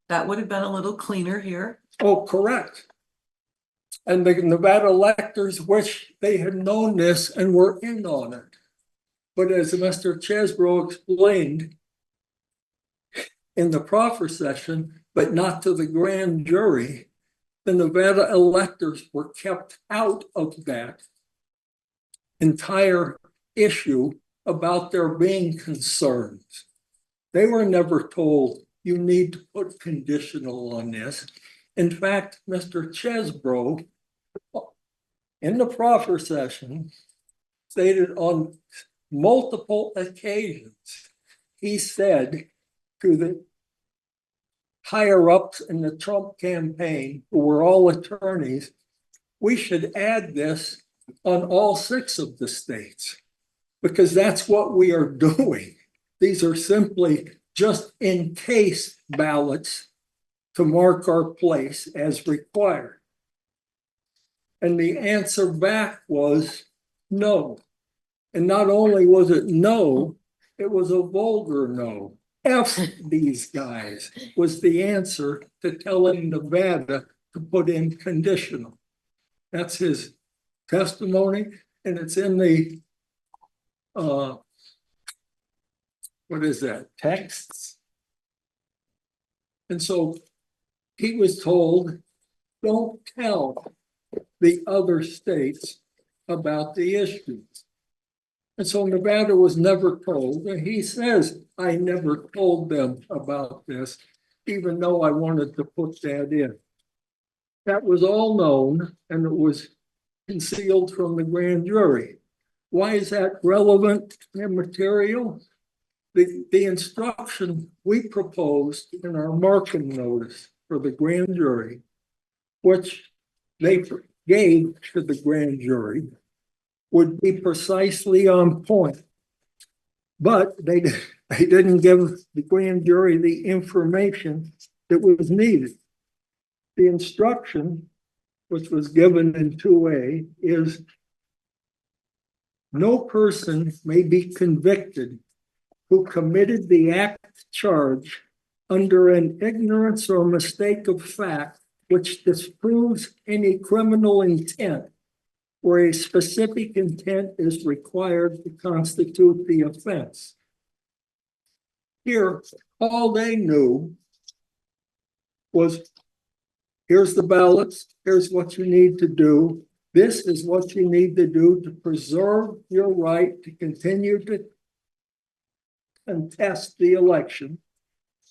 S8: That would have been a little cleaner here.
S5: Oh, correct. And the Nevada electors wish they had known this and were in on it. But as Mr. Chesbro explained in the proffer session, but not to the grand jury, the Nevada electors were kept out of that entire issue about there being concerns. They were never told you need to put conditional on this. In fact, Mr. Chesbro, in the proffer session, stated on multiple occasions, he said to the higher ups in the Trump campaign, who were all attorneys, we should add this on all 6 of the states, because that's what we are doing. These are simply just in case ballots to mark our place as required. And the answer back was no. And not only was it no, it was a vulgar no. F these guys was the answer to telling Nevada to put in conditional. That's his testimony, and it's in the what is that, texts? And so he was told, don't tell the other states about the issues. And so Nevada was never told, and he says, I never told them about this, even though I wanted to put that in. That was all known, and it was concealed from the grand jury. Why is that relevant and material? The instruction we proposed in our marking notice for the grand jury, which they gave to the grand jury, would be precisely on point. But they didn't give the grand jury the information that was needed. The instruction, which was given in 2A, is no person may be convicted who committed the act charged under an ignorance or mistake of fact which disproves any criminal intent where a specific intent is required to constitute the offense. Here, all they knew was, here's the ballots, here's what you need to do. This is what you need to do to preserve your right to continue to contest the election,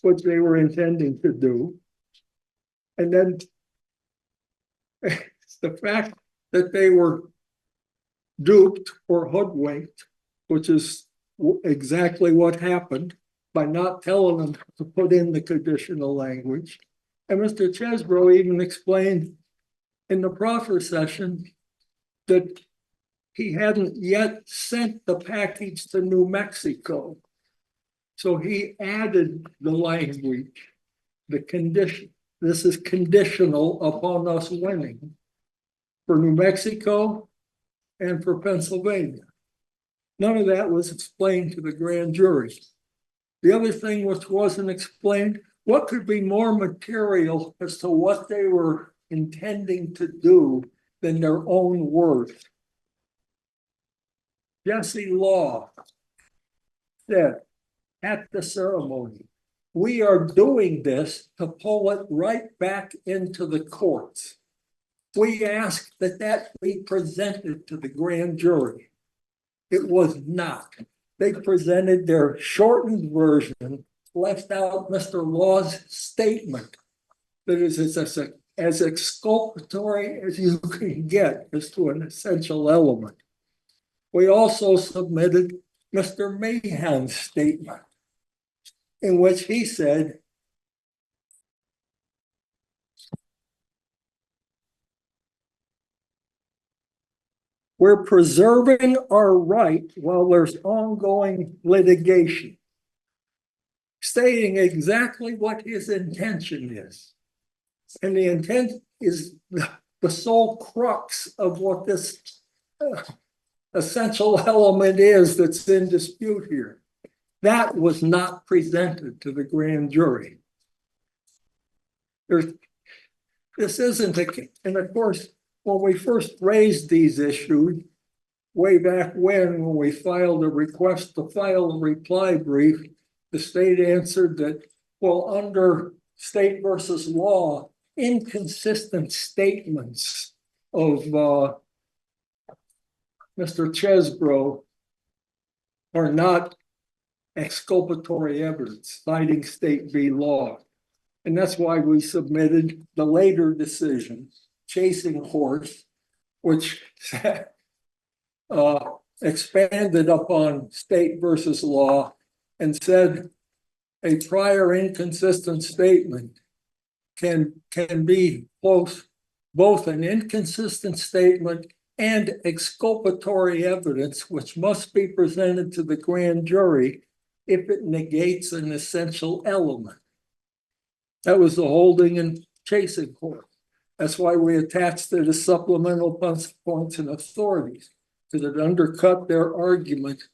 S5: which they were intending to do. And then the fact that they were duped or hoodwinked, which is exactly what happened by not telling them to put in the conditional language. And Mr. Chesbro even explained in the proffer session that he hadn't yet sent the package to New Mexico. So he added the language, the condition. This is conditional upon us winning for New Mexico and for Pennsylvania. None of that was explained to the grand jury. The other thing which wasn't explained, what could be more material as to what they were intending to do than their own worth. Jesse Law said at the ceremony, "We are doing this to pull it right back into the courts. We ask that that be presented to the grand jury." It was not. They presented their shortened version, left out Mr. Law's statement that is as exculpatory as you can get as to an essential element. We also submitted Mr. Mahan's statement, in which he said, "We're preserving our right while there's ongoing litigation," stating exactly what his intention is. And the intent is the sole crux of what this essential element is that's in dispute here. That was not presented to the grand jury. This isn't and of course, when we first raised these issues, way back when we filed a request to file a reply brief, the state answered that, well, under state versus law, inconsistent statements of Mr. Chesbro are not exculpatory evidence, citing state v. law. And that's why we submitted the later decision, Chasing Horse, which expanded upon state versus law and said a prior inconsistent statement can be both an inconsistent statement and exculpatory evidence, which must be presented to the grand jury if it negates an essential element. That was the holding in Chasing Horse. That's why we attached it as supplemental points and authorities, because it undercut their argument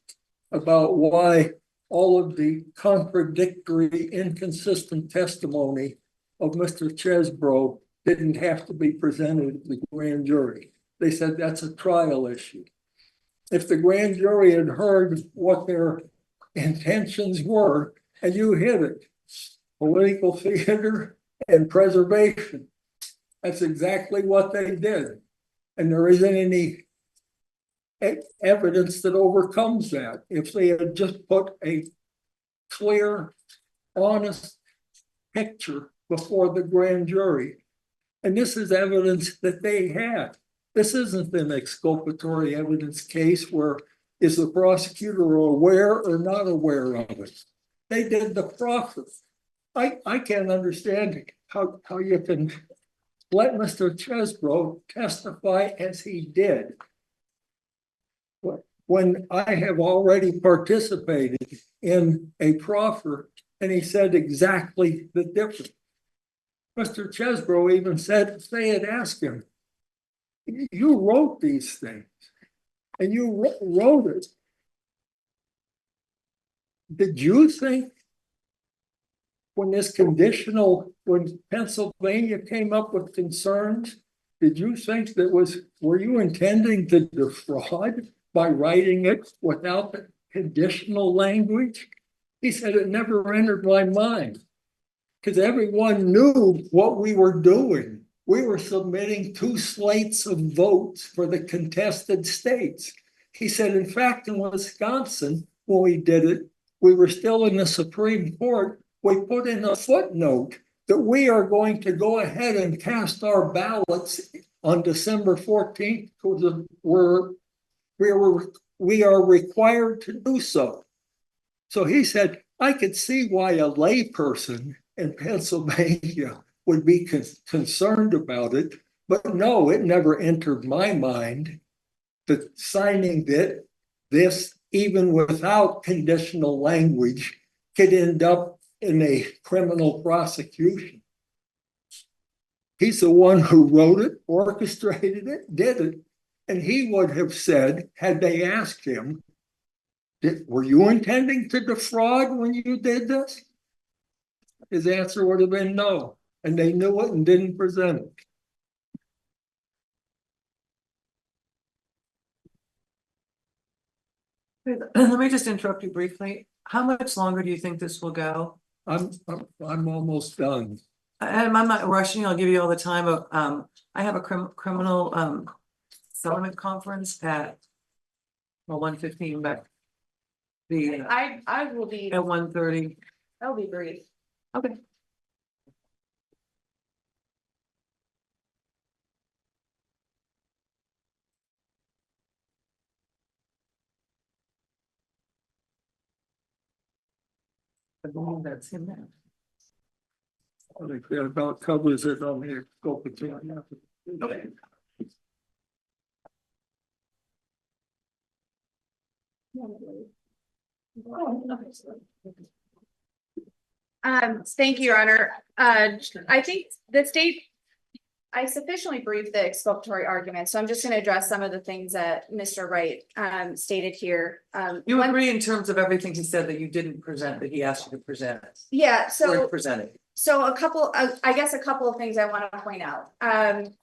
S5: about why all of the contradictory, inconsistent testimony of Mr. Chesbro didn't have to be presented to the grand jury. They said that's a trial issue. If the grand jury had heard what their intentions were, and you hit it, political theater and preservation, that's exactly what they did. And there isn't any evidence that overcomes that. If they had just put a clear, honest picture before the grand jury, and this is evidence that they had. This isn't an exculpatory evidence case where is the prosecutor aware or not aware of it. They did the process. I can't understand how you can let Mr. Chesbro testify as he did when I have already participated in a proffer and he said exactly the difference. Mr. Chesbro even said if they had asked him, "You wrote these things and you wrote it. Did you think when Pennsylvania came up with concerns, did you think were you intending to defraud by writing it without the conditional language?" He said, "It never entered my mind because everyone knew what we were doing. We were submitting 2 slates of votes for the contested states." He said, "In fact, in Wisconsin, when we did it, we were still in the Supreme Court. We put in a footnote that we are going to go ahead and cast our ballots on December 14th because we are required to do so." So he said, "I could see why a layperson in Pennsylvania would be concerned about it, but no, it never entered my mind that signing this, even without conditional language, could end up in a criminal prosecution." He's the one who wrote it, orchestrated it, did it, and he would have said, had they asked him, "Were you intending to defraud when you did this?" His answer would have been no, and they knew it and didn't present it.
S8: Let me just interrupt you briefly. How much longer do you think this will go?
S5: I'm almost done.
S8: And I'm not rushing, I'll give you all the time of, I have a criminal settlement conference at 1:15, but the,
S2: I will be,
S8: at 1:30.
S2: I'll be brief.
S8: Okay. I believe that's him now.
S5: I think that about covers it on the exculpatory.
S8: Okay.
S2: Thank you, Your Honor. I think the state, I sufficiently briefed the exculpatory argument, so I'm just gonna address some of the things that Mr. Wright stated here.
S8: You
S2: one-
S8: agree in terms of everything he said that you didn't present, that he asked you to present?
S2: Yeah,
S8: Or presented?
S2: So a couple, I guess a couple of things I want to point out.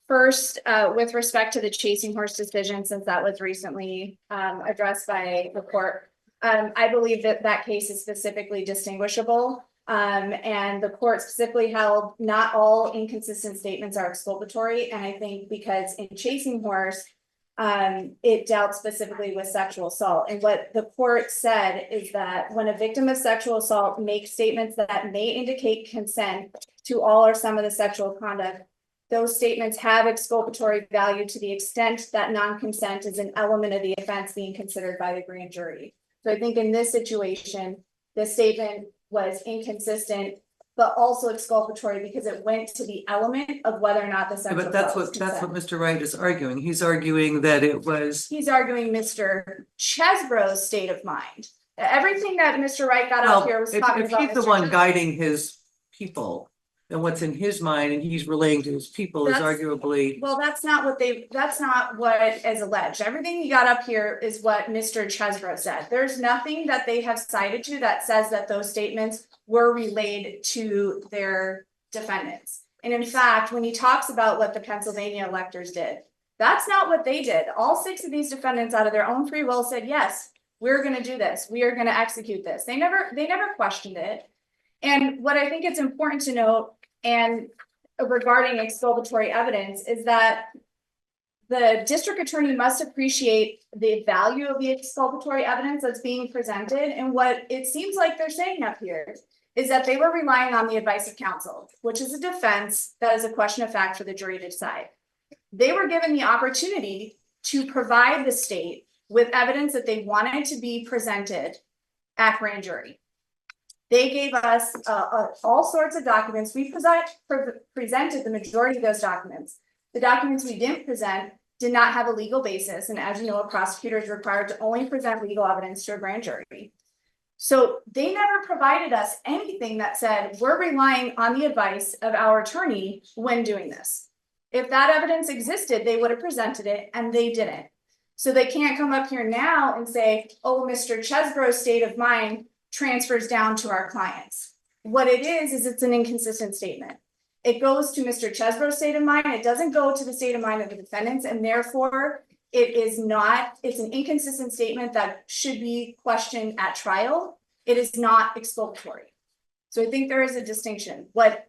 S2: First, with respect to the chasing horse decision, since that was recently addressed by the court. I believe that that case is specifically distinguishable. And the court specifically held not all inconsistent statements are exculpatory. And I think because in chasing horse, it dealt specifically with sexual assault. And what the court said is that when a victim of sexual assault makes statements that may indicate consent to all or some of the sexual conduct, those statements have exculpatory value to the extent that non-consent is an element of the offense being considered by the grand jury. So I think in this situation, the statement was inconsistent, but also exculpatory because it went to the element of whether or not the sexual.
S8: But that's
S2: assault was
S8: what
S2: consent.
S8: Mr. Wright is arguing. He's arguing that it was.
S2: He's arguing Mr. Chesbro's state of mind. Everything that Mr. Wright got up
S8: Well,
S2: here was
S8: if
S2: talking about.
S8: he's the
S2: Mr.
S8: one
S2: Chesbro.
S8: guiding his people, then what's in his mind and he's relaying to his people is
S2: That's-
S8: arguably.
S2: Well, that's not what is alleged. Everything you got up here is what Mr. Chesbro said. There's nothing that they have cited to that says that those statements were relayed to their defendants. And in fact, when he talks about what the Pennsylvania electors did, that's not what they did. All 6 of these defendants out of their own free will said, yes, we're gonna do this. We are gonna execute this. They never questioned it. And what I think it's important to note and regarding exculpatory evidence is that the district attorney must appreciate the value of the exculpatory evidence that's being presented. And what it seems like they're saying up here is that they were relying on the advice of counsel, which is a defense that is a question of fact for the jury to decide. They were given the opportunity to provide the state with evidence that they wanted to be presented at grand jury. They gave us all sorts of documents. We presented the majority of those documents. The documents we didn't present did not have a legal basis. And as you know, a prosecutor is required to only present legal evidence to a grand jury. So they never provided us anything that said we're relying on the advice of our attorney when doing this. If that evidence existed, they would have presented it and they didn't. So they can't come up here now and say, oh, Mr. Chesbro's state of mind transfers down to our clients. What it is it's an inconsistent statement. It goes to Mr. Chesbro's state of mind. It doesn't go to the state of mind of the defendants, and therefore it's an inconsistent statement that should be questioned at trial. It is not exculpatory. So I think there is a distinction. What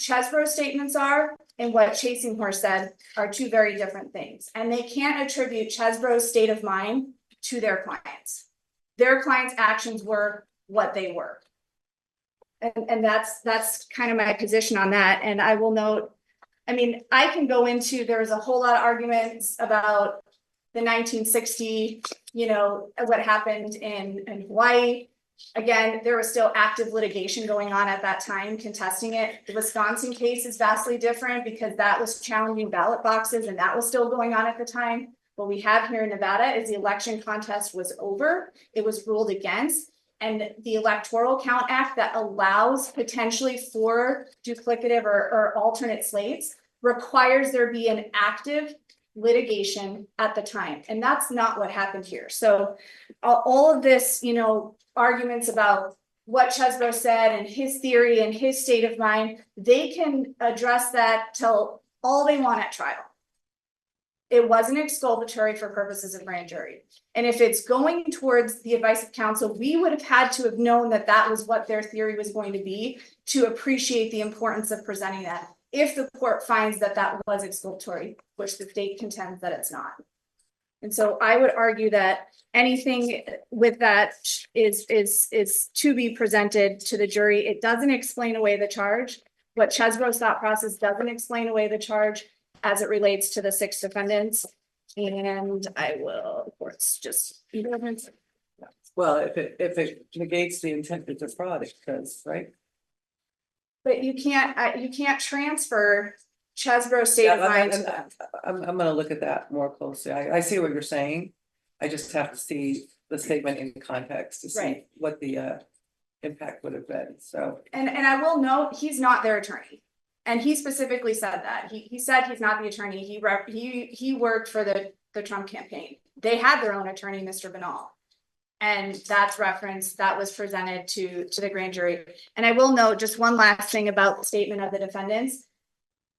S2: Chesbro's statements are and what Chasing Horse said are 2 very different things. And they can't attribute Chesbro's state of mind to their clients. Their clients' actions were what they were. And that's kind of my position on that. And I will note, I mean, I can go into, there's a whole lot of arguments about the 1960, what happened in Hawaii. Again, there was still active litigation going on at that time, contesting it. The Wisconsin case is vastly different because that was challenging ballot boxes and that was still going on at the time. What we have here in Nevada is the election contest was over. It was ruled against. And the Electoral Count Act that allows potentially for duplicative or alternate slates requires there be an active litigation at the time. And that's not what happened here. So all of this, arguments about what Chesbro said and his theory and his state of mind, they can address that till all they want at trial. It wasn't exculpatory for purposes of grand jury. And if it's going towards the advice of counsel, we would have had to have known that that was what their theory was going to be to appreciate the importance of presenting that. If the court finds that that was exculpatory, which the state contends that it's not. And so I would argue that anything with that is to be presented to the jury. It doesn't explain away the charge. What Chesbro's thought process doesn't explain away the charge as it relates to the 6 defendants. And I will, of course, just.
S8: Well, if it negates the intent to defraud, it does, right?
S2: But you can't transfer Chesbro's state of mind to them.
S8: I'm gonna look at that more closely. I see what you're saying. I just have to see the statement in context to see
S2: Right.
S8: what the impact would have been, so.
S2: And I will note, he's not their attorney. And he specifically said that. He said he's not the attorney. He worked for the Trump campaign. They had their own attorney, Mr. McDonald. And that's referenced, that was presented to the grand jury. And I will note just one last thing about the statement of the defendants.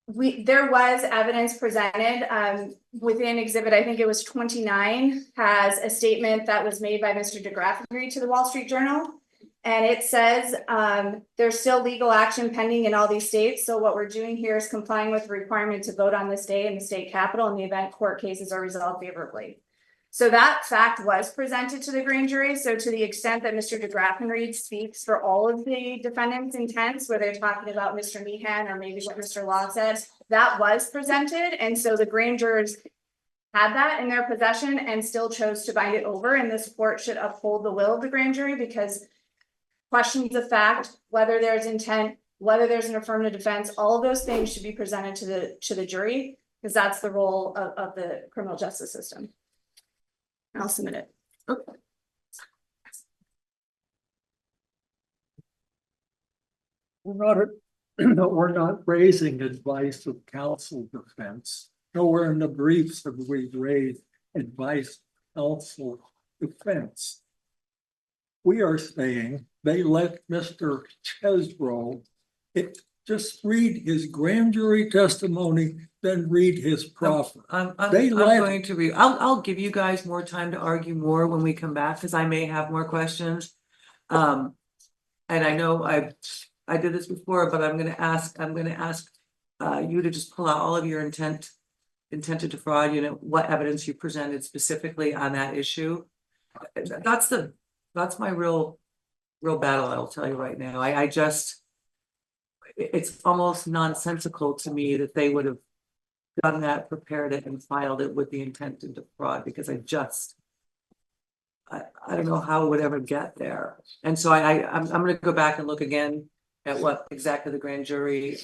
S2: There was evidence presented within exhibit, I think it was 29, has a statement that was made by Mr. DeGraffenreid to the Wall Street Journal. And it says there's still legal action pending in all these states. So what we're doing here is complying with the requirement to vote on this day in the state capitol in the event court cases are resolved favorably. So that fact was presented to the grand jury. So to the extent that Mr. DeGraffenreid speaks for all of the defendants' intents, where they're talking about Mr. Meehan or maybe what Mr. Law says, that was presented. And so the grand jurors had that in their possession and still chose to bind it over. And this court should uphold the will of the grand jury because questions of fact, whether there's intent, whether there's an affirmative defense, all of those things should be presented to the jury because that's the role of the criminal justice system. I'll submit it.
S5: We're not raising advice of counsel defense. Nowhere in the briefs have we raised advice counsel defense. We are saying they let Mr. Chesbro just read his grand jury testimony, then read his proffer.
S8: I'm
S5: They let-
S8: going to read, I'll give you guys more time to argue more when we come back, because I may have more questions. And I know I did this before, but I'm gonna ask you to just pull out all of your intent to defraud, what evidence you presented specifically on that issue. That's my real battle, I'll tell you right now. It's almost nonsensical to me that they would have done that, prepared it and filed it with the intent to defraud, because I don't know how it would ever get there. And so I'm gonna go back and look again at what exactly the grand jury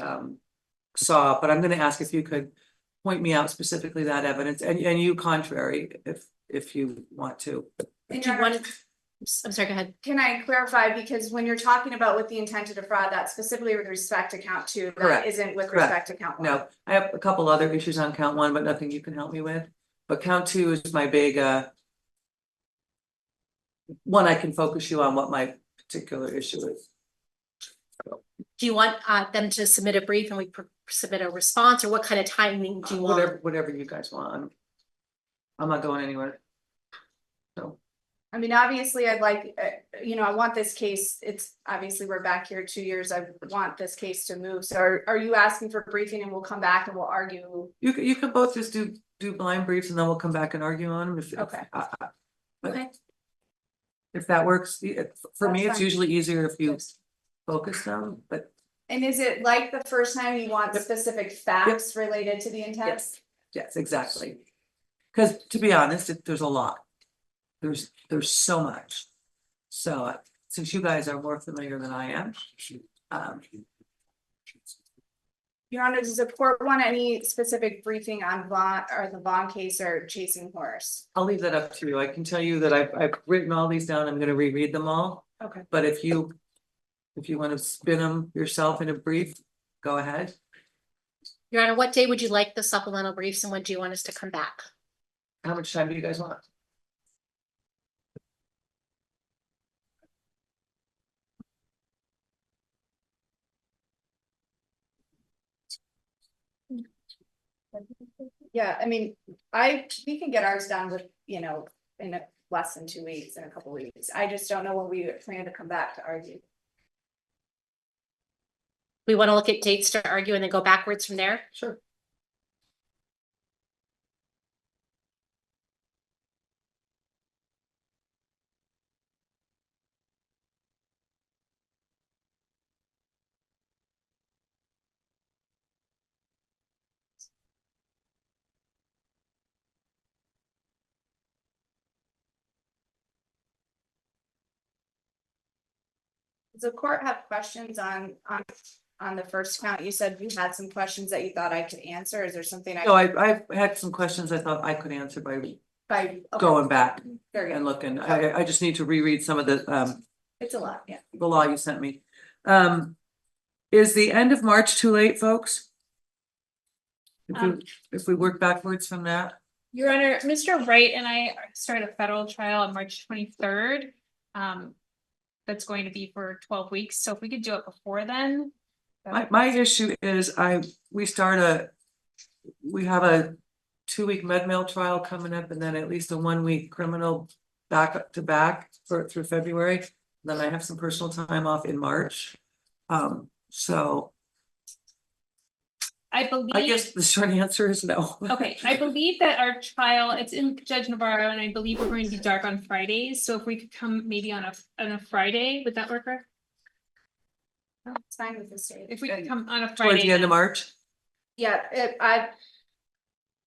S8: saw, but I'm gonna ask if you could point me out specifically that evidence and you contrary if you want to.
S1: I'm sorry, go ahead.
S2: Can I clarify, because when you're talking about with the intent to defraud, that's specifically with respect to count 2, that
S8: Correct.
S2: isn't with
S8: Correct.
S2: respect to count 1.
S8: No, I have a couple other issues on count 1, but nothing you can help me with. But count 2 is my big one. I can focus you on what my particular issue is.
S1: Do you want them to submit a brief and we submit a response, or what kind of timing do you want?
S8: Whatever you guys want. I'm not going anywhere. So.
S2: I mean, obviously, I'd like, I want this case, it's obviously we're back here 2 years. I want this case to move. So are you asking for a briefing and we'll come back and we'll argue?
S8: You can both just do blind briefs and then we'll come back and argue on them.
S2: Okay.
S1: Okay.
S8: If that works, for me, it's
S2: fine.
S8: usually easier if you focus them, but.
S2: And is it like the first time you want specific facts related to the intent?
S8: Yes, exactly. Because to be honest, there's a lot. There's so much. So since you guys are more familiar than I am.
S2: Your Honor, does the court want any specific briefing on Vaughn or the Vaughn case or chasing horse?
S8: I'll leave that up to you. I can tell you that I've written all these down. I'm gonna reread them all.
S2: Okay.
S8: But if you want to spin them yourself in a brief, go ahead.
S1: Your Honor, what day would you like the supplemental briefs and when do you want us to come back?
S8: How much time do you guys want?
S2: Yeah, I mean, we can get ours done with, in less than 2 weeks, in a couple weeks. I just don't know when we plan to come back to argue.
S1: We want to look at dates to argue and then go backwards from there.
S8: Sure.
S2: Does the court have questions on the first count? You said you had some questions that you thought I could answer. Is there something
S8: No, I've had some questions I thought I could answer by
S2: okay,
S8: going back
S2: very good.
S8: and looking. I just need to reread some of the
S2: It's a lot, yeah.
S8: the law you sent me. Is the end of March too late, folks? If we work backwards from that?
S6: Your Honor, Mr. Wright and I start a federal trial on March 23rd. That's going to be for 12 weeks. So if we could do it before then.
S8: My issue is we have a 2-week med mail trial coming up and then at least a 1-week criminal back to back through February. Then I have some personal time off in March. So
S6: I believe.
S8: I guess the short answer is no.
S6: Okay, I believe that our trial, it's in Judge Navarro, and I believe we're going to be dark on Fridays, so if we could come maybe on a Friday, would that work? Rick?
S2: It's fine with the state.
S6: If we could come on a
S8: Towards
S6: Friday.
S8: the end of March.
S2: Yeah,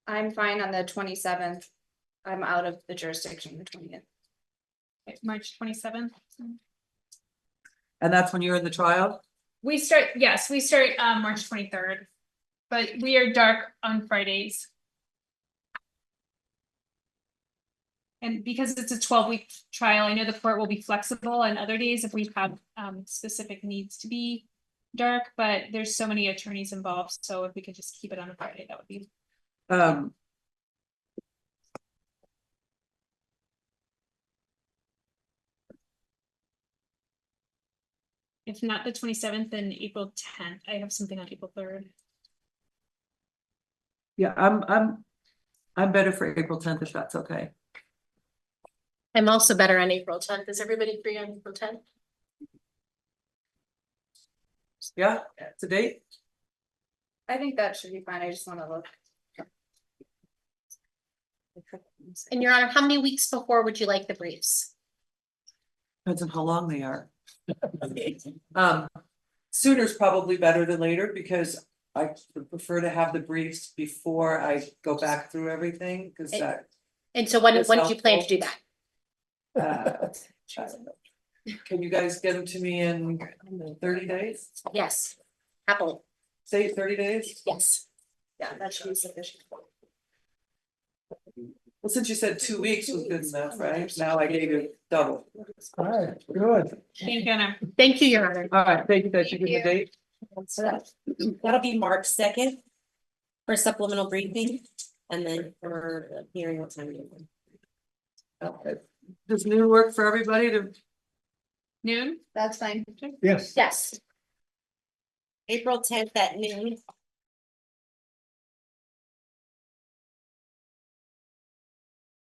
S2: I'm fine on the 27th. I'm out of the jurisdiction the 20th.
S6: March 27th.
S8: And that's when you're in the trial?
S6: We start March 23rd, but we are dark on Fridays. And because it's a 12-week trial, I know the court will be flexible on other days if we have specific needs to be dark, but there's so many attorneys involved, so if we could just keep it on a Friday, that would be. If not the 27th, then April 10th. I have something on April 3rd.
S8: Yeah, I'm better for April 10th if that's okay.
S1: I'm also better on April 10th. Is everybody free on April 10th?
S8: Yeah, it's a date.
S2: I think that should be fine. I just want to look.
S1: And Your Honor, how many weeks before would you like the briefs?
S8: Depends on how long they are. Sooner is probably better than later because I prefer to have the briefs before I go back through everything because that.
S1: And so when do
S8: That's
S1: you plan to do that?
S8: Can you guys get them to me in 30 days?
S1: Yes, happily,
S8: Say 30 days?
S1: yes.
S2: Yeah, that should be sufficient.
S8: Well, since you said 2 weeks was good enough, right? Now I gave you double.
S5: All right, good.
S6: Thank you, Anna.
S1: Thank you, Your Honor.
S8: All right, thank you guys. You give me a date.
S3: So that'll be March 2nd for supplemental briefing, and then for the hearing, what time?
S8: Okay. Does noon work for everybody to?
S6: Noon?
S2: That's fine.
S5: Yes.
S1: Yes,
S3: April 10th at noon.